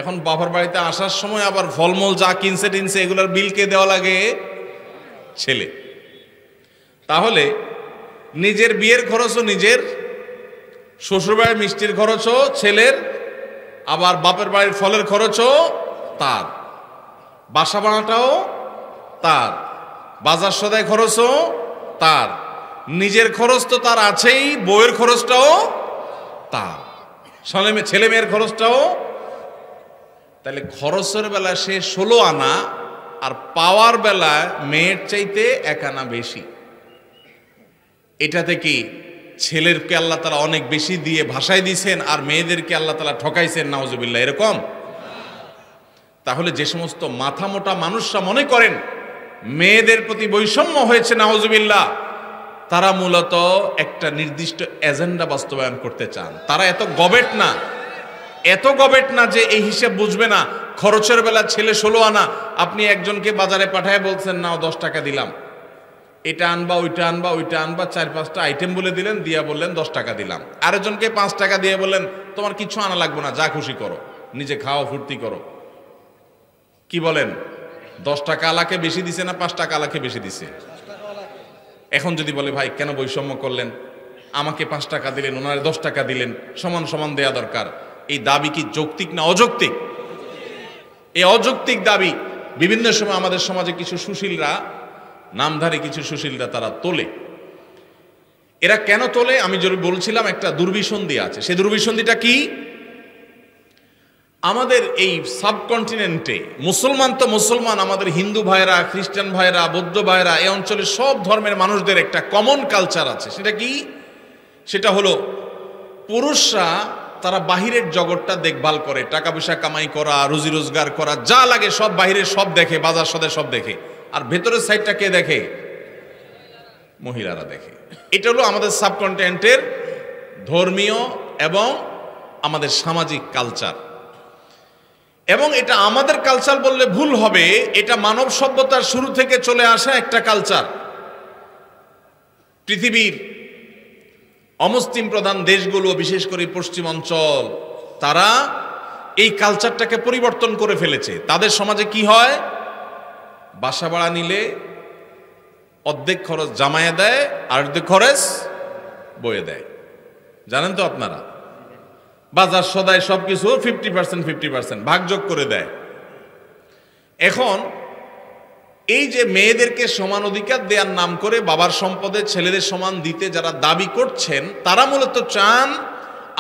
এখন বাপের বাড়িতে আসার সময় আবার ফলমূল যা কিনছে টিনছে এগুলোর বিল কে দেওয়া লাগে? ছেলে। তাহলে নিজের বিয়ের খরচও নিজের, শ্বশুরবাড়ির মিষ্টির খরচও ছেলের, আবার বাপের বাড়ির ফলের খরচও তার, বাসা ভাড়াটাও তার, বাজার সদাই খরচও তার, নিজের খরচ তো তার আছেই, বউয়ের খরচটাও তার, ছেলে মেয়ের খরচটাও। তাহলে খরচের বেলা সে 16 আনা, আর পাওয়ার বেলায় মেয়ের চাইতে 1 আনা বেশি। এটা থেকে ছেলেরকে আল্লাহ তাআলা অনেক বেশি দিয়ে ভাষায় দিয়েছেন, আর মেয়েদেরকে আল্লাহ তাআলা ঠকাইছেন, নাউজুবিল্লাহ। এরকম? তাহলে যে সমস্ত মাথা মোটা মানুষরা মনে করেন মেয়েদের প্রতি বৈষম্য হয়েছে, নাউজুবিল্লাহ, তারা মূলত একটা নির্দিষ্ট এজেন্ডা বাস্তবায়ন করতে চান। তারা এত গবেট না যে এই হিসাব বুঝবে না। খরচের বেলা ছেলে 16 আনা, আপনি একজনকে বাজারে পাঠায় বলছেন নাও 10 টাকা দিলাম, এটা আনবা ওইটা আনবা ওইটা আনবা, 4-5টা আইটেম বলে দিলেন, দিয়া বললেন 10 টাকা দিলাম। আরেকজনকে 5 টাকা দিয়ে বললেন তোমার কিছু আনা লাগবে না, যা খুশি করো, নিজে খাও, ফুর্তি করো। কি বলেন? 10 টাকা আলাকে বেশি দিছে না 5 টাকা আলাকে বেশি দিছে? এখন যদি বলে ভাই কেন বৈষম্য করলেন, আমাকে 5 টাকা দিলেন, ওনারে 10 টাকা দিলেন, সমান সমান দেয়া দরকার, এই দাবি কি যৌক্তিক না অযৌক্তিক? এই অযৌক্তিক দাবি বিভিন্ন সময় আমাদের সমাজে কিছু সুশীলরা, নামধারী কিছু সুশীলরা তারা তোলে। এরা কেন তোলে? আমি যদি বলছিলাম একটা দুর্বিসন্ধি আছে। সেই দুর্বিসন্ধিটা কি? আমাদের এই সাবকন্টিনেন্টে মুসলমান তো মুসলমান, আমাদের হিন্দু ভাইরা, খ্রিস্টান ভাইরা, বৌদ্ধ ভাইরা, এই অঞ্চলের সব ধর্মের মানুষদের একটা কমন কালচার আছে। সেটা কি? সেটা হলো পুরুষরা তারা বাহিরের জগৎটা দেখভাল করে, টাকা পয়সা কামাই করা, রুজি রোজগার করা, যা লাগে সব বাহিরের সব দেখে, বাজার সদাই সব দেখে, আর ভেতরের সাইডটা কে দেখে? মহিলারা দেখে। এটা হলো আমাদের সাবকন্টিনেন্টের ধর্মীয় এবং আমাদের সামাজিক কালচার। এবং এটা আমাদের কালচার বললে ভুল হবে, এটা মানব সভ্যতার শুরু থেকে চলে আসা একটা কালচার। পৃথিবীর অমুসলিম প্রধান দেশগুলো, বিশেষ করে পশ্চিম অঞ্চল, তারা এই কালচারটাকে পরিবর্তন করে ফেলেছে। তাদের সমাজে কি হয়? বাসা ভাড়া নিলে অর্ধেক খরচ জামাইয়ে দেয়, আর অর্ধেক খরচ বয়ে দেয়। জানেন তো আপনারা? বাজার সদাই সবকিছু 50% ভাগযোগ করে দেয়। এখন এই যে মেয়েদেরকে সমান অধিকার দেওয়ার নাম করে বাবার সম্পদে ছেলেদের সমান দিতে যারা দাবি করছেন, তারা মূলত চান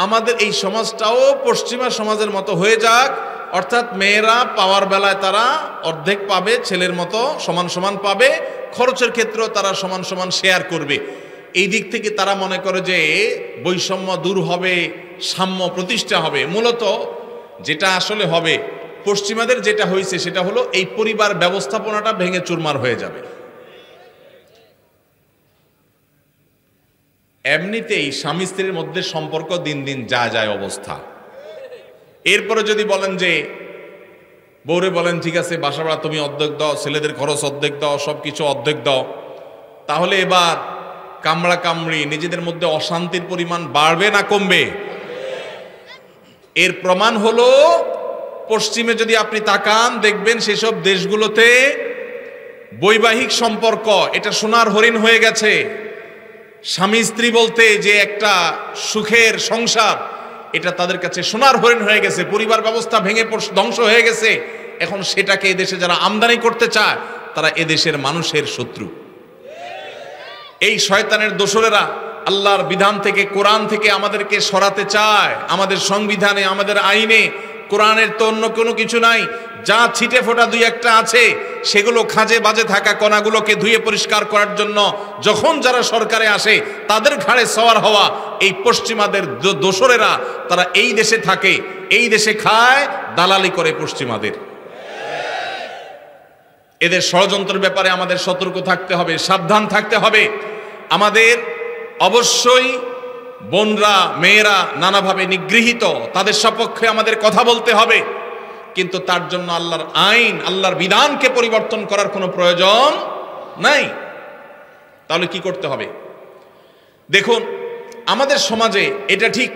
আমাদের এই সমাজটাও পশ্চিমা সমাজের মতো হয়ে যাক, অর্থাৎ মেয়েরা পাওয়ার বেলায় তারা অর্ধেক পাবে, ছেলের মতো সমান সমান পাবে, খরচের ক্ষেত্রেও তারা সমান সমান শেয়ার করবে। এই দিক থেকে তারা মনে করে যে বৈষম্য দূর হবে, সাম্য প্রতিষ্ঠা হবে। মূলত যেটা আসলে হবে, পশ্চিমাদের যেটা হয়েছে সেটা হলো এই পরিবার ব্যবস্থাপনাটা ভেঙে চুরমার হয়ে যাবে। এমনিতেই স্বামী স্ত্রীর মধ্যে সম্পর্ক দিন দিন যা যায় অবস্থা। এরপরে যদি বলেন যে বউরে বলেন ঠিক আছে বাসা ভাড়া তুমি অর্ধেক দাও, ছেলেদের খরচ অর্ধেক দাও, সব কিছু অর্ধেক দাও, তাহলে এবার কামড়া কামড়ি নিজেদের মধ্যে অশান্তির পরিমাণ বাড়বে না কমবে? এর প্রমাণ হলো পশ্চিমে যদি আপনি তাকান দেখবেন সেসব দেশগুলোতে বৈবাহিক সম্পর্ক এটা সোনার হরিণ হয়ে গেছে। স্বামী স্ত্রী বলতে যে একটা সুখের সংসার, এটা তাদের কাছে সোনার হরিণ হয়ে গেছে। পরিবার ব্যবস্থা ভেঙে ধ্বংস হয়ে গেছে। এখন সেটাকে এদেশে যারা আমদানি করতে চায় তারা এদেশের মানুষের শত্রু। এই শয়তানের দোসরেরা আল্লাহর বিধান থেকে, কোরআন থেকে আমাদেরকে সরাতে চায়। আমাদের সংবিধানে, আমাদের আইনে কোরআনের তো অন্য কোনো কিছু নাই। যা ছিটে ফোটা দুই একটা আছে সেগুলো খাঁজে বাজে থাকা কণাগুলোকে ধুয়ে পরিষ্কার করার জন্য যখন যারা সরকারে আসে তাদের ঘাড়ে সওয়ার হওয়া এই পশ্চিমাদের দোসরেরা, তারা এই দেশে থাকে, এই দেশে খায়, দালালি করে পশ্চিমাদের। এদের ষড়যন্ত্রের ব্যাপারে আমাদের সতর্ক থাকতে হবে, সাবধান থাকতে হবে। আমাদের অবশ্যই বোনরা, মেয়েরা নানাভাবে নিগৃহীত, তাদের সপক্ষে আমাদের কথা বলতে হবে, কিন্তু তার জন্য আল্লাহর আইন, আল্লাহর বিধানকে পরিবর্তন করার কোনো প্রয়োজন নাই। তাহলে কি করতে হবে? দেখুন, আমাদের সমাজে এটা ঠিক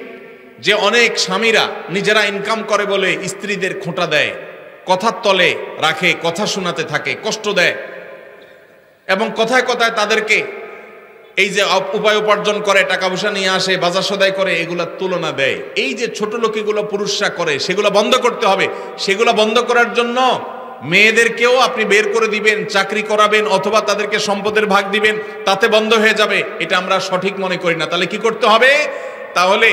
যে অনেক স্বামীরা নিজেরা ইনকাম করে বলে স্ত্রীদের খোঁটা দেয়, কথার তলে রাখে, কথা শোনাতে থাকে, কষ্ট দেয়, এবং কথায় কথায় তাদেরকে এই যে উপায় উপার্জন করে, টাকা পয়সা নিয়ে আসে, বাজার সদাই করে, এগুলা তুলনা দেয়। এই যে ছোট লোকিগুলো পুরুষরা করে, সেগুলো বন্ধ করতে হবে। সেগুলো বন্ধ করার জন্য মেয়েদেরকেও আপনি বের করে দিবেন, চাকরি করাবেন, অথবা তাদেরকে সম্পদের ভাগ দিবেন, তাতে বন্ধ হয়ে যাবে। এটা আমরা সঠিক মনে করি না। তাহলে কি করতে হবে? তাহলে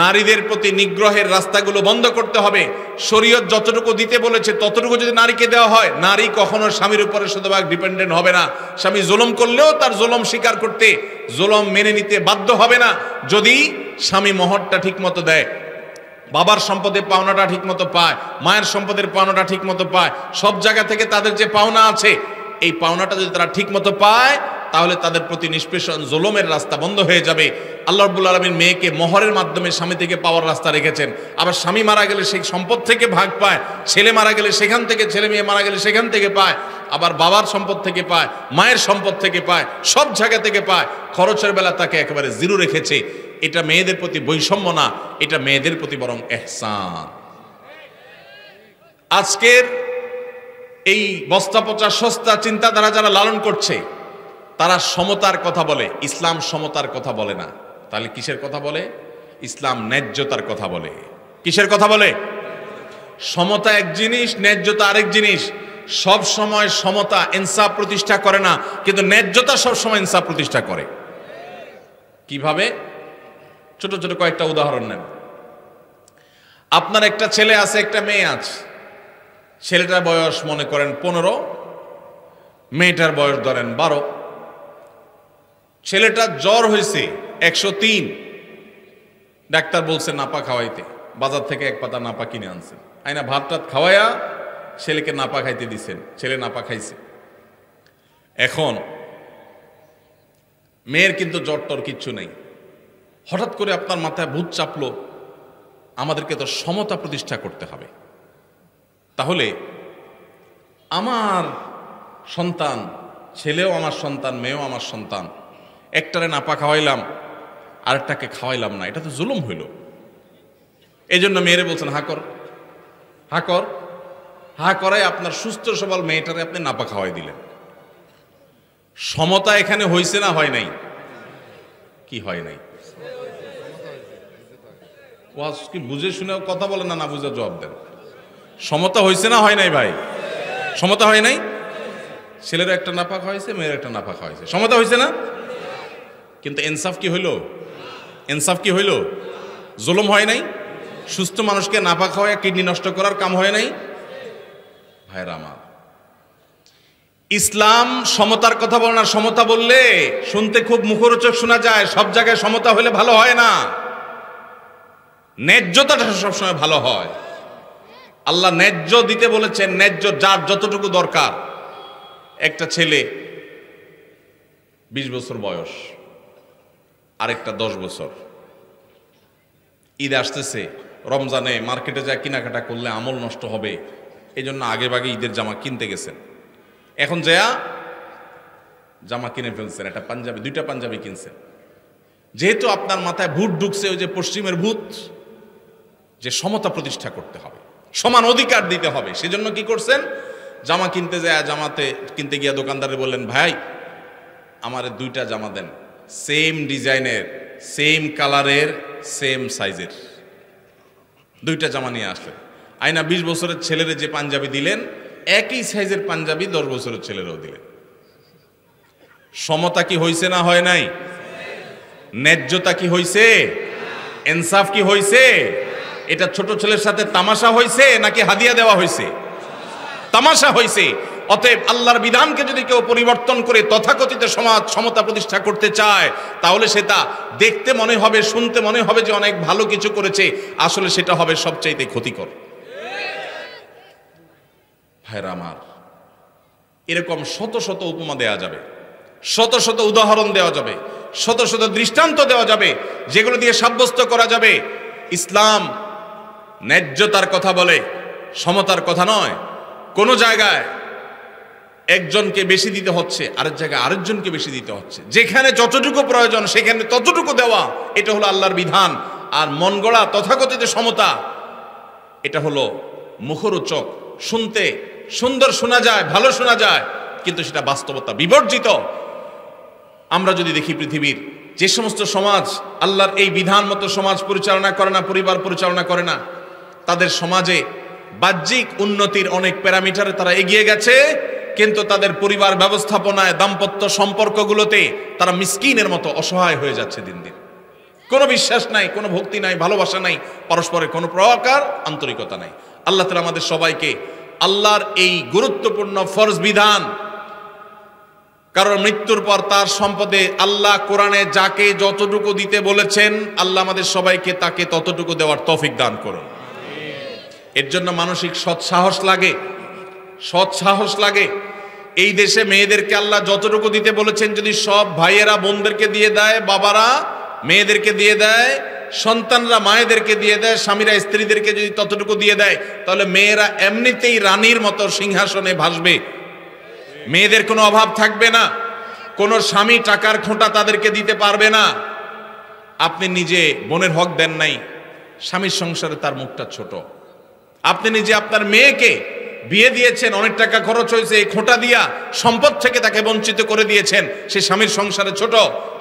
নারীদের প্রতি নিগ্রহের রাস্তাগুলো বন্ধ করতে হবে। শরীয়ত যতটুকু দিতে বলেছে ততটুকু যদি নারীকে দেওয়া হয়, নারী কখনো স্বামীর উপরে শতভাগ ডিপেন্ডেন্ট হবে না। স্বামী জুলুম করলেও তার জুলুম স্বীকার করতে, জুলুম মেনে নিতে বাধ্য হবে না, যদি স্বামী মহরটা ঠিক মতো দেয়, বাবার সম্পদের পাওনাটা ঠিক মতো পায়, মায়ের সম্পদের পাওনাটা ঠিক মতো পায়, সব জায়গা থেকে তাদের যে পাওনা আছে এই পাওনাটা যদি তারা ঠিক মতো পায়, তাহলে তাদের প্রতি নিষ্পেষণ জুলুমের রাস্তা বন্ধ হয়ে যাবে। আল্লাহ রাব্বুল আলামিন মেয়েকে মোহরের মাধ্যমে স্বামী থেকে পাওয়ার রাস্তা রেখেছেন। আবার স্বামী মারা গেলে সেই সম্পদ থেকে ভাগ পায়, ছেলে মারা গেলে সেখান থেকে, ছেলে মেয়ে মারা গেলে সেখান থেকে পায়, আবার বাবার সম্পদ থেকে পায়, মায়ের সম্পদ থেকে পায়, সব জায়গা থেকে পায়। খরচের বেলা তাকে একেবারে জিরো রেখেছে। এটা মেয়েদের প্রতি বৈষম্য না, এটা মেয়েদের প্রতি বরং ইহসান। আজকের এই বস্তা পচা সস্তা চিন্তাধারা যারা লালন করছে তারা সমতার কথা বলে, ইসলাম সমতার কথা বলে না। তাহলে কিসের কথা বলে? ইসলাম ন্যায্যতার কথা বলে। কিসের কথা বলে? সমতা এক জিনিস, ন্যায্যতা আরেক জিনিস। সব সময় সমতা ইনসাফ প্রতিষ্ঠা করে না, কিন্তু ন্যায্যতা সব সময় ইনসাফ প্রতিষ্ঠা করে। কিভাবে? ছোট ছোট কয়েকটা উদাহরণ নেন। আপনার একটা ছেলে আছে, একটা মেয়ে আছে। ছেলেটার বয়স মনে করেন 15, মেয়েটার বয়স ধরেন 12। ছেলেটার জ্বর হয়েছে 103, ডাক্তার বলছে নাপা খাওয়াইতে, বাজার থেকে এক পাতা নাপা কিনে আনছেন, আইনা ভাত টাত খাওয়াইয়া ছেলেকে নাপা খাইতে দিচ্ছেন। ছেলে নাপা খাইছে। এখন মেয়ের কিন্তু জ্বর টর কিচ্ছু নেই। হঠাৎ করে আপনার মাথায় ভূত চাপলো, আমাদেরকে তো সমতা প্রতিষ্ঠা করতে হবে। তাহলে আমার সন্তান, ছেলেও আমার সন্তান, মেয়েও আমার সন্তান, একটারে নাপা খাওয়াইলাম আরেকটাকে খাওয়াইলাম না, এটা তো জুলুম হইল। এই জন্য মেয়েরে বলছেন হা কর, হা কর। হা করায় আপনার সুস্থ সবল মেয়েটারে আপনি নাপা খাওয়াই দিলেন। সমতা এখানে হয়েছে না হয় নাই? কি হয় নাই? ওয়াজ কি বুঝে শুনে কথা বলেন না, না বুঝে জবাব দেন। সমতা হয়েছে না হয় নাই ভাই? সমতা হয় নাই? ছেলের একটা নাপা খাওয়াইছে, মেয়ের একটা নাপা খাওয়াইছে, সমতা হয়েছে না? কিন্তু ইনসাফ কি হইল? ইনসাফ কি হইল? জুলুম হয় নাই? সুস্থ মানুষকে নাপা খাওয়ায় কিডনি নষ্ট করার কাম হয় নাই? ভাইরা আমার, ইসলাম সমতার কথা বলে না। সমতা বললে শুনতে খুব মুখরোচক শোনা যায়, সব জায়গায় সমতা হলে ভালো হয় না। ন্যায্যতাটা সবসময় ভালো হয়। আল্লাহ ন্যায্য দিতে বলেছেন, ন্যায্য যার যতটুকু দরকার। একটা ছেলে 20 বছর বয়স, আরেকটা 10 বছর। ঈদ আসতেছে, রমজানে মার্কেটে যা কেনাকাটা করলে আমল নষ্ট হবে, এই জন্য আগে ভাগে ঈদের জামা কিনতে গেছেন। এখন যা জামা কিনে ফেলছেন, একটা পাঞ্জাবি, 2টা পাঞ্জাবি কিনছেন। যেহেতু আপনার মাথায় ভূত ঢুকছে, ওই যে পশ্চিমের ভূত, যে সমতা প্রতিষ্ঠা করতে হবে, সমান অধিকার দিতে হবে, সেজন্য কি করছেন, জামা কিনতে যায়, জামাতে কিনতে গিয়া দোকানদারে বললেন, ভাই আমারে 2টা জামা দেন, সেম ডিজাইনের, সেম কালারের, সেম সাইজের 2টা জামা নিয়ে আসলেন। আয়না 20 বছরের ছেলেরে যে পাঞ্জাবি দিলেন, একই সাইজের পাঞ্জাবি 10 বছরের ছেলেরও দিলেন। সমতা কি হইছে না হয় নাই? ন্যায্যতা কি হইছে? ইনসাফ কি হইছে? এটা ছোট ছেলের সাথে তামাশা হইছে নাকি হাদিয়া দেওয়া হইছে? তামাশা হইছে। অতএব আল্লাহর বিধানকে যদি কেউ পরিবর্তন করে তথাকথিত সমাজ সমতা প্রতিষ্ঠা করতে চায়, তাহলে সেটা দেখতে মনে হবে, শুনতে মনে হবে যে অনেক ভালো কিছু করেছে, আসলে সেটা হবে সবচাইতে ক্ষতিকর। ভাইরা আমার, এরকম শত শত উপমা দেওয়া যাবে, শত শত উদাহরণ দেওয়া যাবে, শত শত দৃষ্টান্ত দেওয়া যাবে, যেগুলো দিয়ে সাব্যস্ত করা যাবে ইসলাম ন্যায্যতার কথা বলে, সমতার কথা নয়। কোন জায়গায় একজনকে বেশি দিতে হচ্ছে, আরেক জায়গায় আরেকজনকে বেশি দিতে হচ্ছে, যেখানে যতটুকু প্রয়োজন সেখানে ততটুকু দেওয়া, এটা হলো আল্লাহর বিধান। আর মন গড়া তথাকথিত সমতা, এটা হলো মুখরোচক, শুনতে সুন্দর শোনা যায়, ভালো শোনা যায়, কিন্তু সেটা বাস্তবতা বিবর্জিত। আমরা যদি দেখি পৃথিবীর যে সমস্ত সমাজ আল্লাহর এই বিধান মতো সমাজ পরিচালনা করে না, পরিবার পরিচালনা করে না, তাদের সমাজে বাহ্যিক উন্নতির অনেক প্যারামিটারে তারা এগিয়ে গেছে, কিন্তু তাদের পরিবার ব্যবস্থাপনায়, দাম্পত্য সম্পর্কগুলোতে তারা মিসকিনের মতো অসহায় হয়ে যাচ্ছে দিন দিন। কোনো বিশ্বাস নাই, কোনো ভক্তি নাই, ভালোবাসা নাই, পরস্পরের কোনো প্রকার আন্তরিকতা নাই। আল্লাহ তাআলা আমাদের সবাইকে আল্লাহর এই গুরুত্বপূর্ণ ফরজ বিধান, কারণ মৃত্যুর পর তার সম্পদে আল্লাহ কোরআনে যাকে যতটুকু দিতে বলেছেন, আল্লাহ আমাদের সবাইকে তাকে ততটুকু দেওয়ার তৌফিক দান করুন। এর জন্য মানসিক সৎসাহস লাগে, সৎসাহস লাগে। এই দেশে মেয়েদেরকে আল্লাহ যতটুকু দিতে বলেছেন, যদি সব ভাইয়েরা বোনদেরকে দিয়ে দেয়, বাবারা মেয়েদেরকে দিয়ে দেয়, সন্তানরা মায়েদেরকে দিয়ে দেয়, স্বামীরা স্ত্রীদেরকে যদি ততটুকু দিয়ে দেয়, তাহলে মেয়েরা এমনিতেই রানীর মতো সিংহাসনে ভাসবে, মেয়েদের কোনো অভাব থাকবে না, কোনো স্বামী টাকার খোঁটা তাদেরকে দিতে পারবে না। আপনি নিজে বোনের হক দেন নাই, স্বামীর সংসারে তার মুখটা ছোট। আপনি নিজে আপনার মেয়েকে বিয়ে দিয়েছেন, অনেক টাকা খরচ হয়েছে, এই খোঁটা দিয়া সম্পদ থেকে তাকে বঞ্চিত করে দিয়েছেন, সে স্বামীর সংসারে ছোট।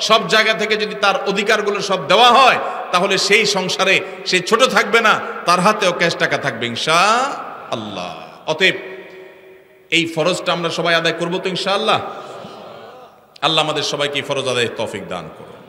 সব জায়গা থেকে যদি তার অধিকারগুলো সব দেওয়া হয়, তাহলে সেই সংসারে সে ছোট থাকবে না, তার হাতেও ক্যাশ টাকা থাকবে ইনশাআল্লাহ। অতএব এই ফরজটা আমরা সবাই আদায় করবো তো ইনশাআল্লাহ। আল্লাহ আমাদের সবাইকে এই ফরজ আদায়ের তৌফিক দান করুন।